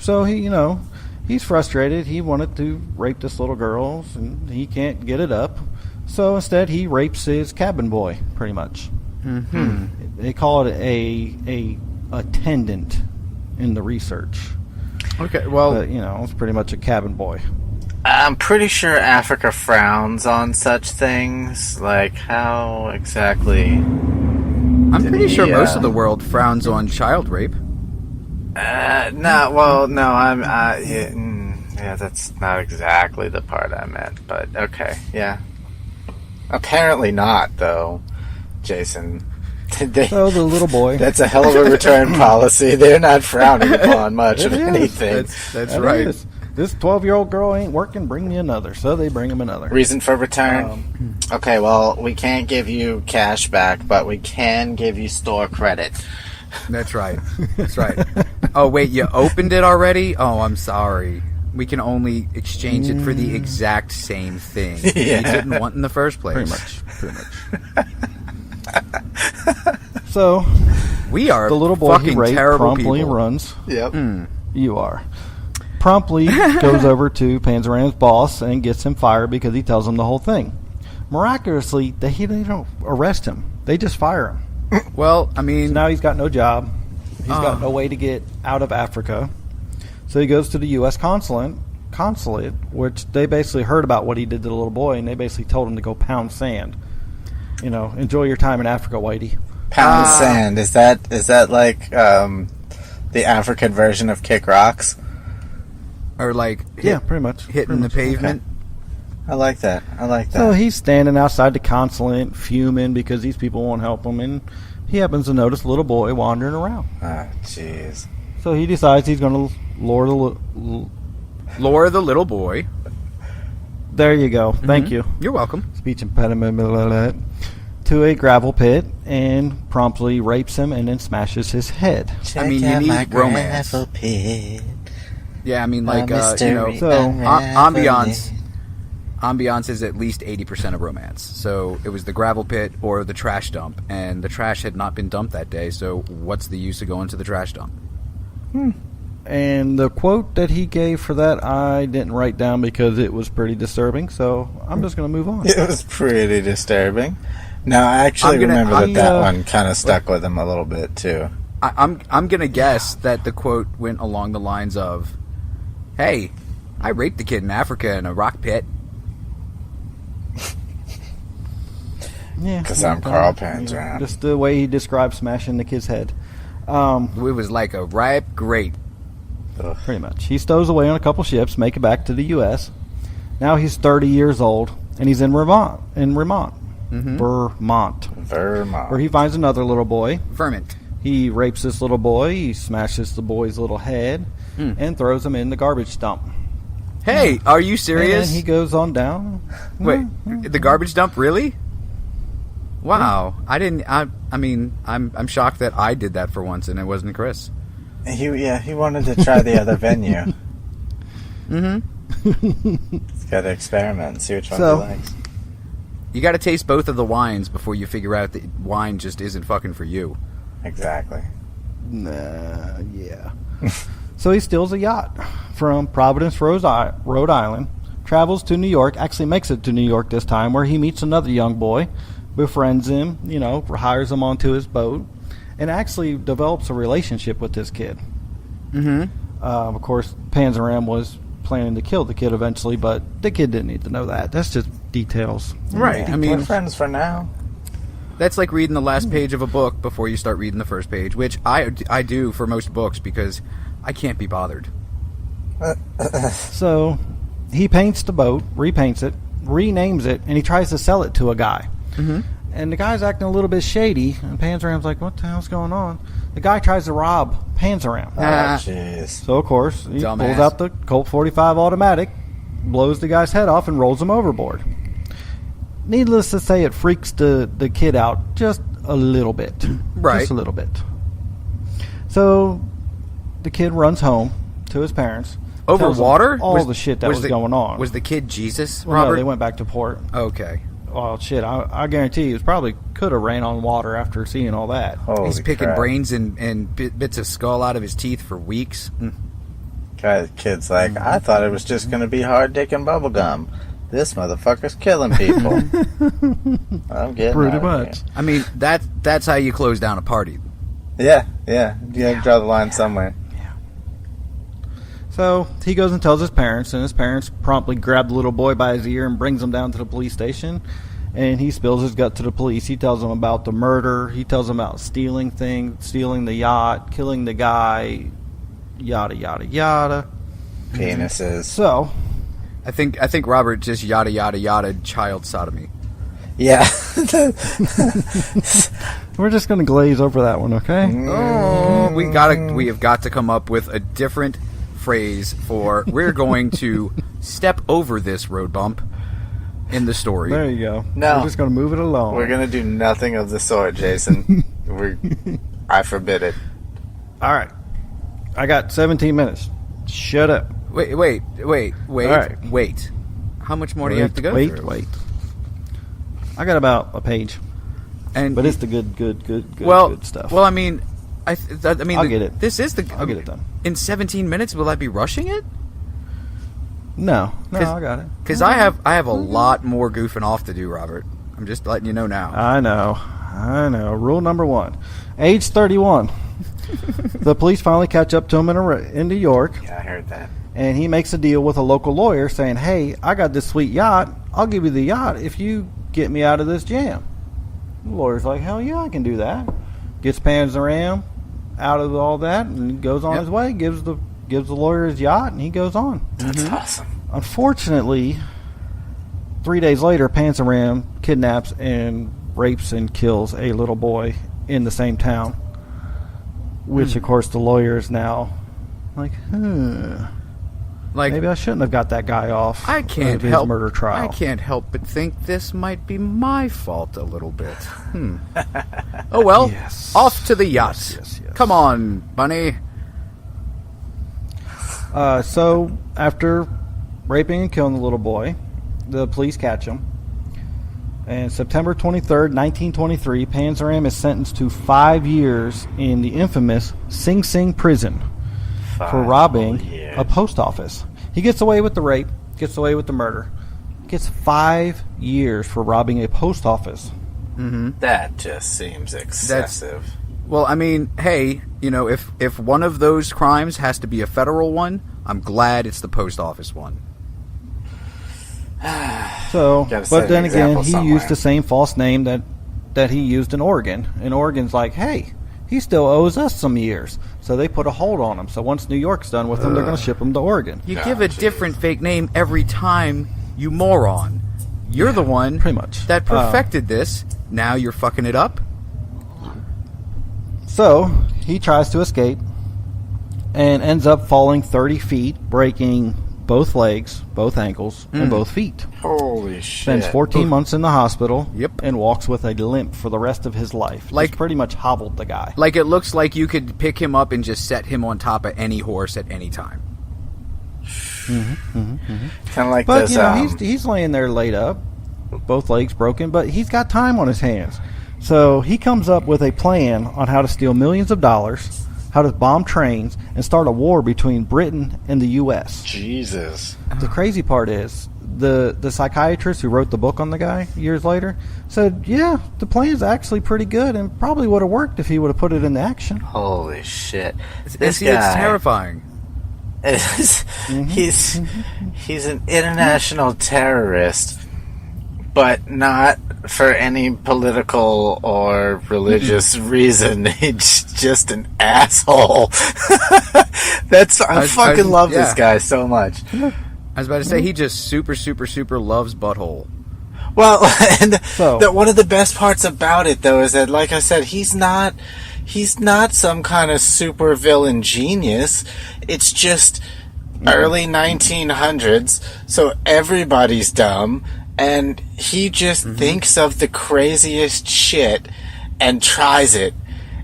So he's frustrated. He wanted to rape this little girl, and he can't get it up. So instead, he rapes his cabin boy, pretty much. Mm-hmm. They call it a attendant in the research. Okay, well, But, it's pretty much a cabin boy. I'm pretty sure Africa frowns on such things. Like, how exactly? I'm pretty sure most of the world frowns on child rape. No, yeah, that's not exactly the part I meant, but okay, yeah. Apparently not, though, Jason. So the little boy. That's a hell of a return policy. They're not frowning upon much of It is. anything. That's That right. is. This 12-year-old girl ain't working, bring me another. So they bring him another. Reason for return? Okay, well, we can't give you cash back, but we can give you store credit. That's right. That's right. Oh, wait, you opened it already? Oh, I'm sorry. We can only exchange it for the exact same thing Yeah. you didn't want in the first place. Pretty much. So We are the little boy he fucking raped terrible promptly people. runs. Yep. You are. Promptly goes over to Panzram's boss and gets him fired because he tells him the whole thing. Miraculously, they don't arrest him. They just fire him. Well, I mean, So now he's got no job. He's got no way to get out of Africa. So he goes to the U.S. consulate, which they basically heard about what he did to the little boy, and they basically told him to go pound sand. enjoy your time in Africa, Whitey. Pound sand. Is that like the African version of kick rocks? Or like pretty much hitting the pavement. Okay. I like that. So he's standing outside the consulate, fuming because these people won't help him, and he happens to notice a little boy wandering around. Oh, jeez. So he decides he's going to lure the little boy. There you go. Thank you. You're welcome. Speech impediment. Blah, blah, blah, to a gravel pit and promptly rapes him and then smashes his head. I mean, you need romance. Pit. Yeah, I mean, like, ambiance is at least 80% of romance. So it was the gravel pit or the trash dump, and the trash had not been dumped that day, so what's the use of going to the trash dump? And the quote that he gave for that, I didn't write down because it was pretty disturbing, so I'm just going to move on. It was pretty disturbing. No, I actually remember that one kind of stuck with him a little bit, too. I'm going to guess that the quote went along the lines of, "Hey, I raped the kid in Africa in a rock pit." Yeah, because I'm Carl Panzram. Just the way he described smashing the kid's head. It was like a ripe grape. Pretty much. He stows away on a couple ships, make it back to the U.S. Now he's 30 years old, and he's in Vermont. Mm-hmm. Vermont. Where he finds another little boy. Vermont. He rapes this little boy, he smashes the boy's little head, and throws him in the garbage dump. Hey, are you serious? And he goes on down. Wait, the garbage dump, really? Wow, I didn't. I mean, I'm shocked that I did that for once, and it wasn't Chris. He wanted to try the other venue. He's got to experiment and see which one he likes. You got to taste both of the wines before you figure out that wine just isn't fucking for you. Exactly. Yeah. So he steals a yacht from Providence, Rhode Island, travels to New York, actually makes it to New York this time, where he meets another young boy, befriends him, hires him onto his boat, and actually develops a relationship with this kid. Of course, Panzram was planning to kill the kid eventually, but the kid didn't need to know that. That's just details. Right. Yeah, I mean, we're friends for now. That's like reading the last page of a book before you start reading the first page, which I do for most books because I can't be bothered. So he paints the boat, repaints it, renames it, and he tries to sell it to a guy. And the guy's acting a little bit shady, and Panzram's like, what the hell's going on? The guy tries to rob Panzram. Oh, jeez. So, of course, he Dumbass. pulls out the Colt 45 automatic, blows the guy's head off, and rolls him overboard. Needless to say, it freaks the kid out just a little bit. Right. Just a little bit. So the kid runs home to his parents. Over tells them water? All the shit that was going on. Was the kid Jesus, Well, Robert? no, they went back to port. Okay. Well, shit, I guarantee you, it probably could have ran on water after seeing all that. Holy He's picking crap. brains and bits of skull out of his teeth for weeks. Kid's like, I thought it was just going to be hard dick and bubble gum. This motherfucker's killing people. I'm getting Pretty out of much. here. I mean, that's how you close down a party. Yeah. You got to draw the line somewhere. So he goes and tells his parents, and his parents promptly grab the little boy by his ear and brings him down to the police station. And he spills his gut to the police. He tells them about the murder. He tells them about stealing the yacht, killing the guy, yada yada yada. Penises. So I think Robert just yada yada yada child sodomy. Yeah. we're just going to glaze over that one, okay? Oh, we have got to come up with a different phrase for we're going to step over this road bump in the story. There you go. No. We're just going to move it along. We're going to do nothing of the sort, Jason. I forbid it. All right. I got 17 minutes. Shut up. Wait. All right. Wait. How much more do you have to go through? Wait. I got about a page. But it's the good stuff. Well, I mean, I'll get it. This is the. I'll get it done. In 17 minutes, will I be rushing it? No, I got it. Because I have a lot more goofing off to do, Robert. I'm just letting you know now. I know. Rule number 1. Age 31. The police finally catch up to him in New York. Yeah, I heard that. And he makes a deal with a local lawyer saying, hey, I got this sweet yacht. I'll give you the yacht if you get me out of this jam. The lawyer's like, hell yeah, I can do that. Gets Panzram out of all that and goes on his way. Gives the lawyer his yacht, and he goes on. That's awesome. Unfortunately, 3 days later, Panzram kidnaps and rapes and kills a little boy in the same town. Which, of course, the lawyer is now like, Like, maybe I shouldn't have got that guy off. I can't his help murder trial. I can't help but think this might be my fault a little bit. Oh well, Yes. off to the yacht. Yes. Come on, bunny. So after raping and killing the little boy, the police catch him. And September 23rd, 1923, Panzram is sentenced to 5 years in the infamous Sing Sing prison for robbing a post office. He gets away with the rape, gets away with the murder, gets 5 years for robbing a post office. That just seems excessive. Well, I mean, hey, you know, if one of those crimes has to be a federal one, I'm glad it's the post office one. So, Gotta set but an then again, example he somewhere. used the same false name that he used in Oregon. And Oregon's like, hey, he still owes us some years. So they put a hold on him. So once New York's done with him, they're going to ship him to Oregon. You give a different fake name every time, you moron. You're the one pretty much. that perfected this. Now you're fucking it up. So he tries to escape and ends up falling 30 feet, breaking both legs, both ankles, and both feet. Holy shit. Spends 14 months in the hospital. Yep. And walks with a limp for the rest of his life. Like- Just pretty much hobbled the guy. Like, it looks like you could pick him up and just set him on top of any horse at any time. Kind of like But this. you know, he's laying there laid up, both legs broken, but he's got time on his hands. So he comes up with a plan on how to steal millions of dollars, how to bomb trains, and start a war between Britain and the U.S. Jesus. The crazy part is the psychiatrist who wrote the book on the guy years later said, yeah, the plan's actually pretty good and probably would have worked if he would have put it into action. Holy shit. It's terrifying. He's an international terrorist, but not for any political or religious reason. He's just an asshole. I fucking love this guy so much. I was about to say, he just super, super, super loves butthole. Well, and So- one of the best parts about it, though, is that, like I said, he's not some kind of super villain genius. It's just early 1900s, so everybody's dumb, and he just thinks of the craziest shit and tries it.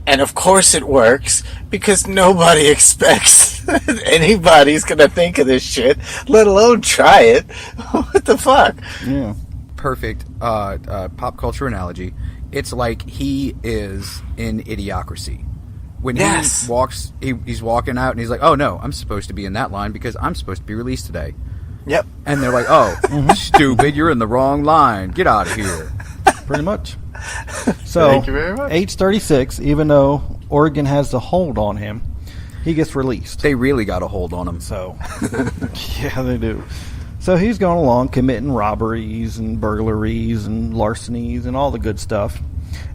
And of course it works, because nobody expects that anybody's gonna think of this shit, let alone try it. What the fuck? Yeah. Perfect pop culture analogy. It's like he is in Idiocracy. When Yes. he walks, he's walking out and he's like, oh no, I'm supposed to be in that line because I'm supposed to be released today. Yep. And they're like, oh, stupid, you're in the wrong line. Get out of here. Pretty much. So, Thank you very much. age 36, even though Oregon has the hold on him, he gets released. They really got a hold on him. So, yeah, they do. So he's going along committing robberies and burglaries and larcenies and all the good stuff.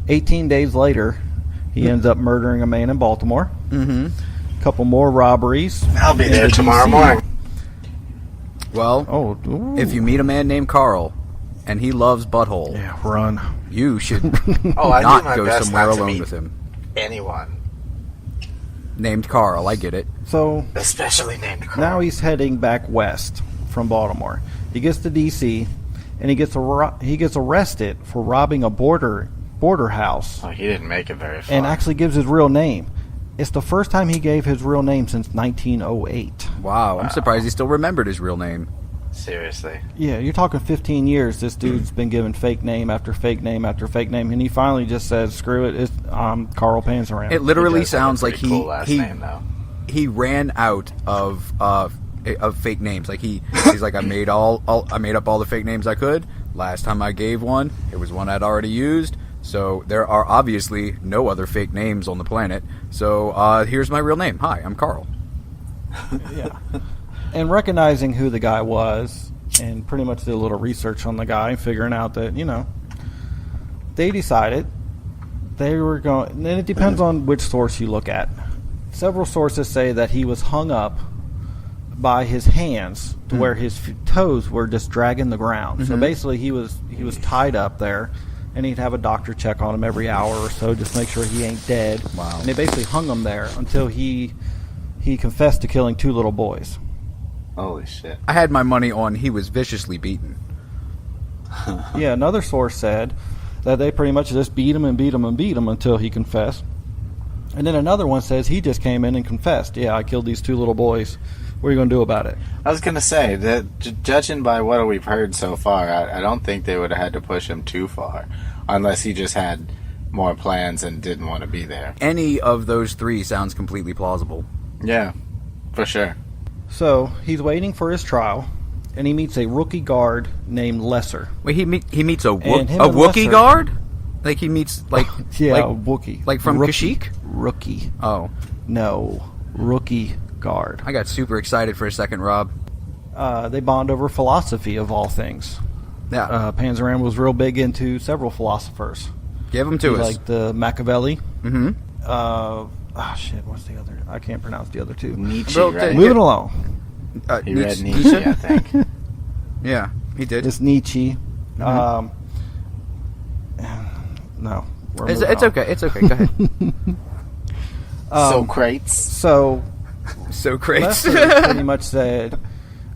18 days later, he ends up murdering a man in Baltimore. A couple more robberies. I'll be there in tomorrow DC. morning. Well, Oh, if you meet a man named Carl and he loves butthole, yeah, run. you should Oh, I not do my go best somewhere not to alone meet with him. anyone, Named Carl, I get it. So especially named Carl. now he's heading back west from Baltimore. He gets to D.C. and he gets arrested for robbing a border house, Oh, he didn't make it very far. and actually gives his real name. It's the first time he gave his real name since 1908. Wow, I'm surprised he still remembered his real name. Seriously. Yeah, you're talking 15 years. This dude's been given fake name after fake name after fake name, and he finally just says, "Screw it, it's Carl Panzram." It literally He does have sounds a like pretty cool last name, though. he ran out of fake names. Like he's like, I made up all the fake names I could. Last time I gave one, it was one I'd already used. So there are obviously no other fake names on the planet. So here's my real name. Hi, I'm Carl. Yeah. And recognizing who the guy was, and pretty much did a little research on the guy, figuring out that, they decided they were going, and it depends on which source you look at. Several sources say that he was hung up by his hands to where his toes were just dragging the ground. So basically he was tied up there, and he'd have a doctor check on him every hour or so, just make sure he ain't dead. Wow. And they basically hung him there until he confessed to killing 2 little boys. Holy shit. I had my money on he was viciously beaten. Yeah, another source said that they pretty much just beat him and beat him and beat him until he confessed. And then another one says he just came in and confessed. Yeah, I killed these 2 little boys. What are you going to do about it? I was going to say, that judging by what we've heard so far, I don't think they would have had to push him too far. Unless he just had more plans and didn't want to be there. Any of those 3 sounds completely plausible. Yeah, for sure. So, he's waiting for his trial, and he meets a rookie guard named Lesser. Wait, he meets a And him and Wookiee Lesser- guard? Like he meets Yeah, like, a Wookiee. like from Rookie. Kashyyyk? Rookie. Oh, No, rookie guard. I got super excited for a second, Rob. They bond over philosophy of all things. Yeah, Panzram was real big into several philosophers. give them to He us. liked the Machiavelli. Mm-hmm. What's the other? I can't pronounce the other 2. Nietzsche, Bro, right? Moving along. He read Nietzsche, I think. Yeah, he did. It's Nietzsche. Mm-hmm. No. we're It's moving on. okay. It's okay. Go ahead. Socrates. So So great. Lester pretty much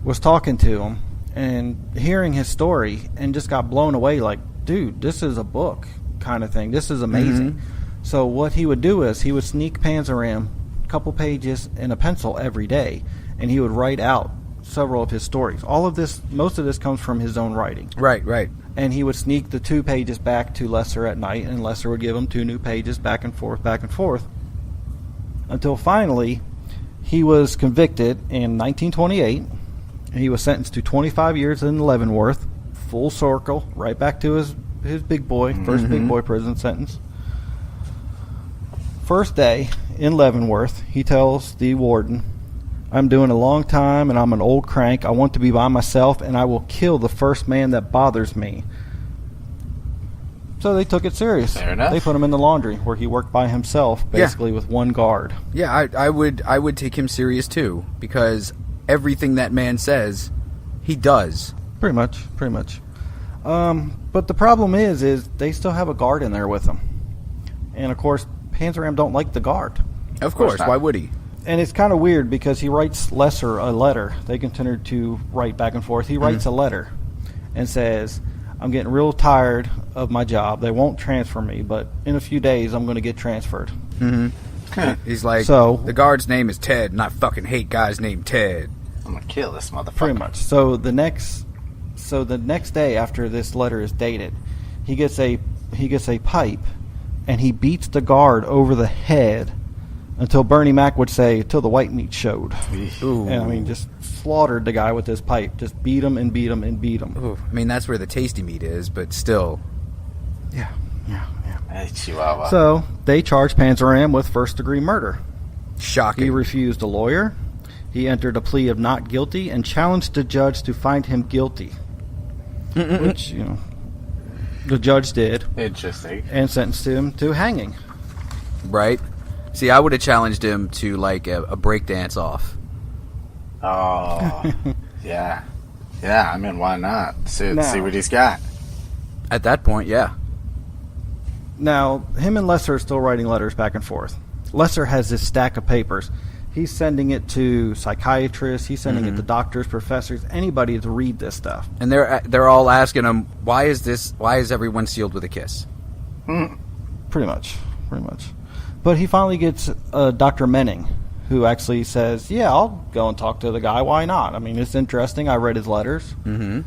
was talking to him and hearing his story and just got blown away like, dude, this is a book kind of thing. This is amazing. So what he would do is he would sneak Panzram a couple pages in a pencil every day, and he would write out several of his stories. Most of this comes from his own writing. Right. And he would sneak the 2 pages back to Lesser at night, and Lesser would give him 2 new pages back and forth, until finally he was convicted in 1928. He was sentenced to 25 years in Leavenworth, full circle, right back to his big boy, first big boy prison sentence. First day in Leavenworth, he tells the warden, I'm doing a long time and I'm an old crank. I want to be by myself and I will kill the first man that bothers me. So they took it serious. Fair enough. They put him in the laundry where he worked by himself, basically with 1 guard. Yeah, I would take him serious too, because everything that man says, he does. Pretty much. But the problem is they still have a guard in there with them. And of course, Panzram don't like the guard. Of course, not. why would he? And it's kind of weird because he writes Lesser a letter. They continue to write back and forth. He writes a letter and says, I'm getting real tired of my job. They won't transfer me, but in a few days I'm going to get transferred. He's like, So- the guard's name is Ted, and I fucking hate guys named Ted. I'm going to kill this motherfucker. Pretty much. So the next day after this letter is dated, he gets a pipe and he beats the guard over the head until Bernie Mac would say, till the white meat showed. Ooh. And I mean, just slaughtered the guy with this pipe. Just beat him and beat him and beat him. Ooh. I mean, that's where the tasty meat is, but still. Yeah. Hey, Chihuahua. So they charged Panzram with first-degree murder. Shocking. He refused a lawyer. He entered a plea of not guilty and challenged the judge to find him guilty, which the judge did, Interesting. and sentenced him to hanging. Right? See, I would have challenged him to, like, a break dance off. Oh, yeah. Yeah, I mean, why not? See Now- what he's got. At that point, yeah. Now, him and Lesser are still writing letters back and forth. Lesser has this stack of papers. He's sending it to psychiatrists. He's sending it to doctors, professors, anybody to read this stuff. And they're all asking him, why is everyone sealed with a kiss? Pretty much. But he finally gets Dr. Menning, who actually says, yeah, I'll go and talk to the guy. Why not? I mean, it's interesting. I read his letters. Mm-hmm.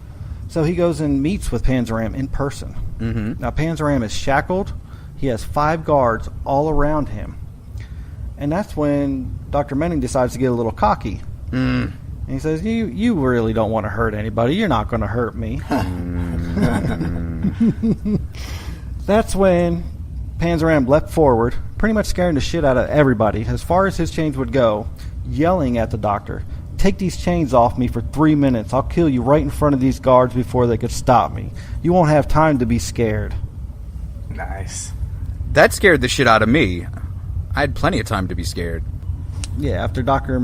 So he goes and meets with Panzram in person. Mm-hmm. Now, Panzram is shackled. He has 5 guards all around him. And that's when Dr. Menning decides to get a little cocky. And he says, you really don't want to hurt anybody. You're not going to hurt me. That's when Panzram leapt forward, pretty much scaring the shit out of everybody, as far as his chains would go, yelling at the doctor, take these chains off me for 3 minutes. I'll kill you right in front of these guards before they could stop me. You won't have time to be scared. Nice. That scared the shit out of me. I had plenty of time to be scared. Yeah, after Dr.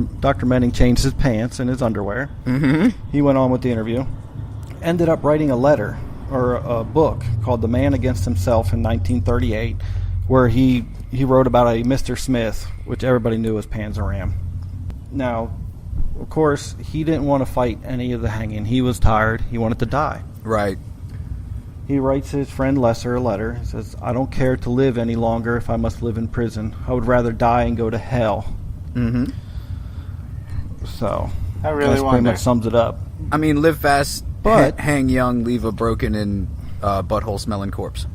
Menning changed his pants and his underwear, he went on with the interview. Ended up writing a letter, or a book, called The Man Against Himself in 1938, where he wrote about a Mr. Smith, which everybody knew as Panzram. Now, of course, he didn't want to fight any of the hanging. He was tired. He wanted to die. Right. He writes his friend Lesser a letter. He says, I don't care to live any longer if I must live in prison. I would rather die and go to hell. Mm-hmm. So, I really that pretty much sums it up. I mean, live fast, But- hang young, leave a broken and butthole-smelling corpse.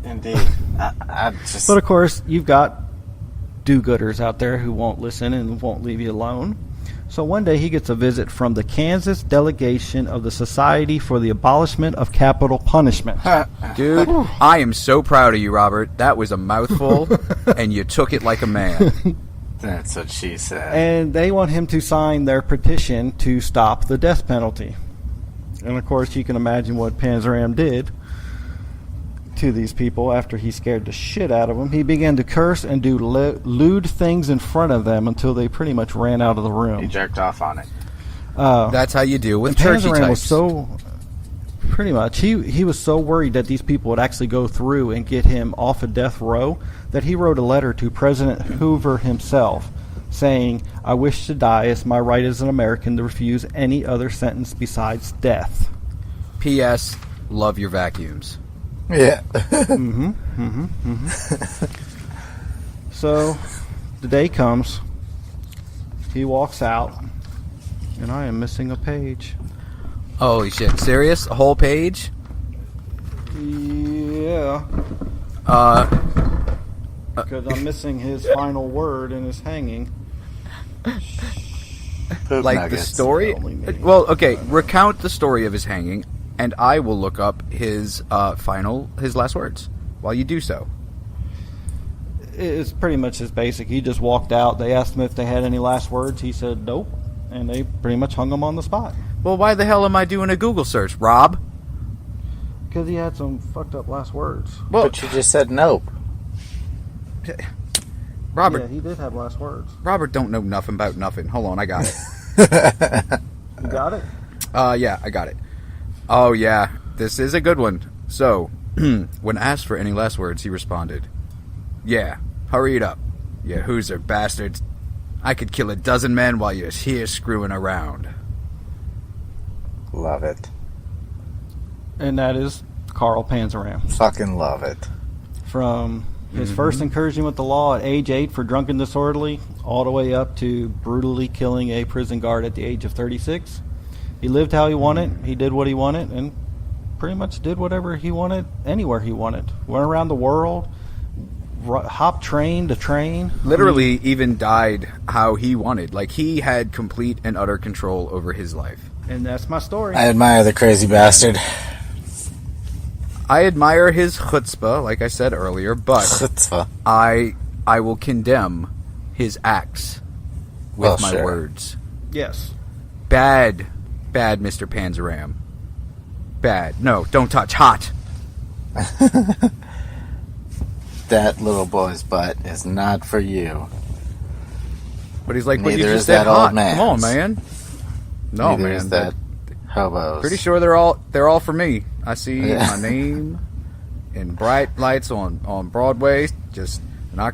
Indeed. I just... But of course, you've got do-gooders out there who won't listen and won't leave you alone. So one day he gets a visit from the Kansas delegation of the Society for the Abolishment of Capital Punishment. Dude, I am so proud of you, Robert. That was a mouthful, and you took it like a man. That's what she said. And they want him to sign their petition to stop the death penalty. And of course, you can imagine what Panzram did to these people after he scared the shit out of them. He began to curse and do lewd things in front of them until they pretty much ran out of the He room. jerked off on it. That's how you deal with And churchy Panzram types. was so... Pretty much. He was so worried that these people would actually go through and get him off of death row that he wrote a letter to President Hoover himself saying, I wish to die. It's my right as an American to refuse any other sentence besides death. P.S. Love your vacuums. Yeah. So the day comes. He walks out. And I am missing a page. Holy shit. Serious? A whole page? Yeah. Because I'm missing his final word in his hanging. Poop Like nuggets. the story? Only me. Well, okay. Recount the story of his hanging, and I will look up his last words while you do so. It's pretty much as basic. He just walked out. They asked him if they had any last words. He said nope. And they pretty much hung him on the spot. Well, why the hell am I doing a Google search, Rob? Because he had some fucked up last words. Well, But you just said nope. Robert, Yeah, he did have last words. Robert don't know nothing about nothing. Hold on, I got it. You got it? Yeah, I got it. Oh, yeah, this is a good one. So, when asked for any last words, he responded, yeah, hurry it up. You hooser bastards. I could kill a dozen men while you're here screwing around. Love it. And that is Carl Panzram. Fucking love it. From his first incursion with the law at age 8 for drunken disorderly, all the way up to brutally killing a prison guard at the age of 36. He lived how he wanted, he did what he wanted, and pretty much did whatever he wanted, anywhere he wanted. Went around the world, hopped train to train. Literally even died how he wanted. Like, he had complete and utter control over his life. And that's my story. I admire the crazy bastard. I admire his chutzpah, like I said earlier, but Chutzpah. I will condemn his acts with Well, my sure. words. Yes. Bad, Mr. Panzram. Bad. No, don't touch. Hot. That little boy's butt is not for you. But he's like, what you Neither just is said, that old hot. man's. Come on, man. No, Neither man. is that hobos. Pretty sure they're all for me. I see Yeah. my name in bright lights on Broadway. That's what I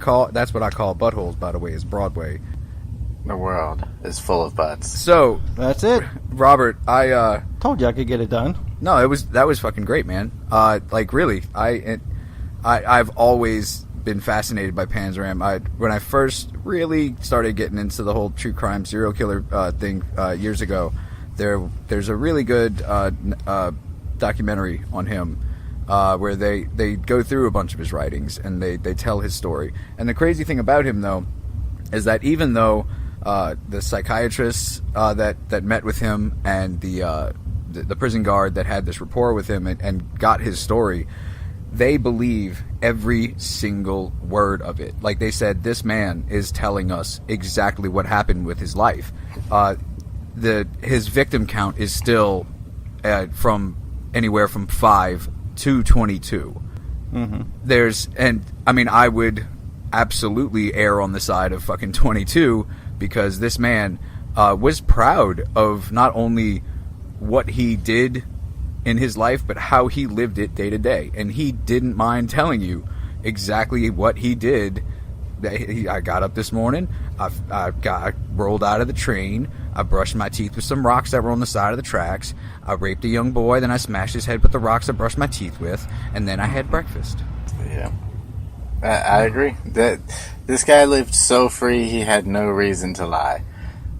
call buttholes, by the way, is Broadway. The world is full of butts. So, That's it. Robert, Told you I could get it done. no, that was fucking great, man. Like really, I've always been fascinated by Panzram. When I first really started getting into the whole true crime serial killer thing years ago, there's a really good documentary on him where they go through a bunch of his writings and they tell his story. And the crazy thing about him, though, is that even though the psychiatrists that met with him and the prison guard that had this rapport with him and got his story, they believe every single word of it. Like they said, this man is telling us exactly what happened with his life. His victim count is still from anywhere from 5 to 22. I would absolutely err on the side of fucking 22 because this man was proud of not only what he did in his life, but how he lived it day to day. And he didn't mind telling you exactly what he did. I got up this morning, I rolled out of the train, I brushed my teeth with some rocks that were on the side of the tracks, I raped a young boy, then I smashed his head with the rocks I brushed my teeth with, and then I had breakfast. Yeah. I agree. That this guy lived so free he had no reason to lie.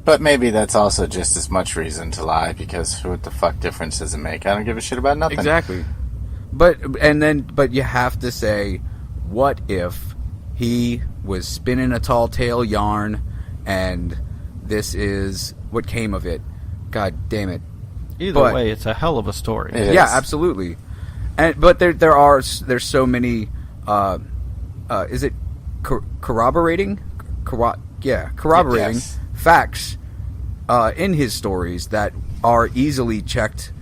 But maybe that's also just as much reason to lie, because what the fuck difference does it make? I don't give a shit about nothing. Exactly. But you have to say, what if he was spinning a tall tale yarn and this is what came of it? God damn it. Either way, it's a hell of a story. Yeah, absolutely. But there's so many is it corroborating Yes. facts in his stories that are easily checked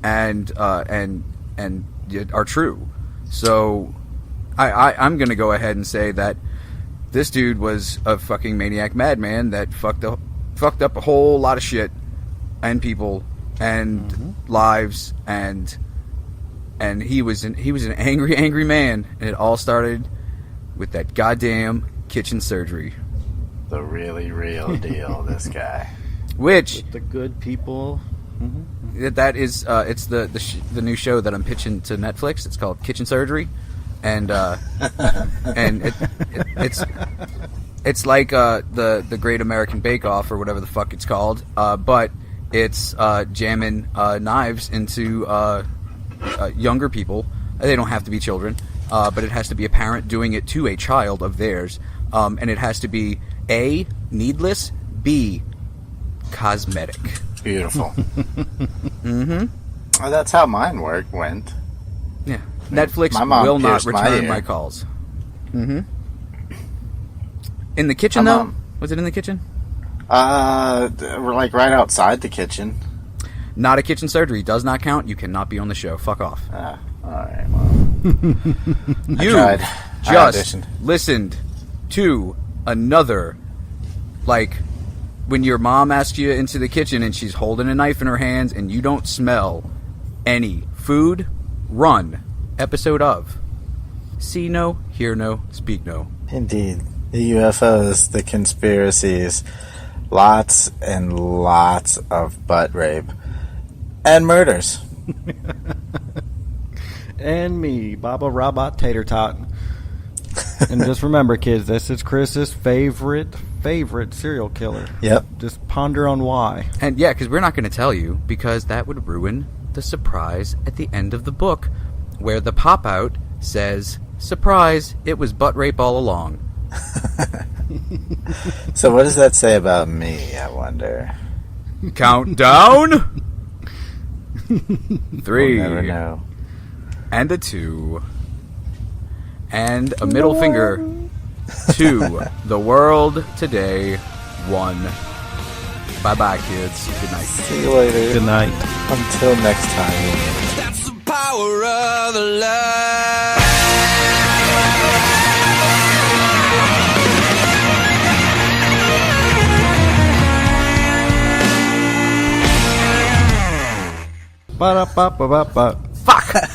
and are true. So I'm going to go ahead and say that this dude was a fucking maniac madman that fucked up a whole lot of shit and people and lives, and he was an angry man, and it all started with that goddamn kitchen surgery. The really real deal, this guy. Which With the good people. that is it's the new show that I'm pitching to Netflix. It's called Kitchen Surgery, and it's like the Great American Bake Off or whatever the fuck it's called, but it's jamming knives into younger people. They don't have to be children, but it has to be a parent doing it to a child of theirs, and it has to be A, needless, B, cosmetic. Beautiful. Oh, that's how mine went. Yeah. Netflix My mom will not pierced my return ear. my calls. In the kitchen, My though? mom. Was it in the kitchen? We're like right outside the kitchen. Not a kitchen surgery. Does not count. You cannot be on the show. Fuck off. All right, well. You tried. I just auditioned. listened to another, like, when your mom asks you into the kitchen and she's holding a knife in her hands and you don't smell any food, run. Episode of See No, Hear No, Speak No. Indeed. The UFOs, the conspiracies, lots and lots of butt rape. And murders. And me, Baba Robot Tater Tot. And just remember, kids, this is Chris's favorite serial killer. Yep. Just ponder on why. And yeah, because we're not going to tell you, because that would ruin the surprise at the end of the book, where the pop-out says, surprise, it was butt rape all along. So what does that say about me, I wonder? Countdown! 3. We'll never know. And a 2. And a middle finger to the world today. 1. Bye-bye, kids. Good night. See you later. Good night. Until next time. That's the power of the light. Ba-da-ba-ba-ba-ba. Fuck!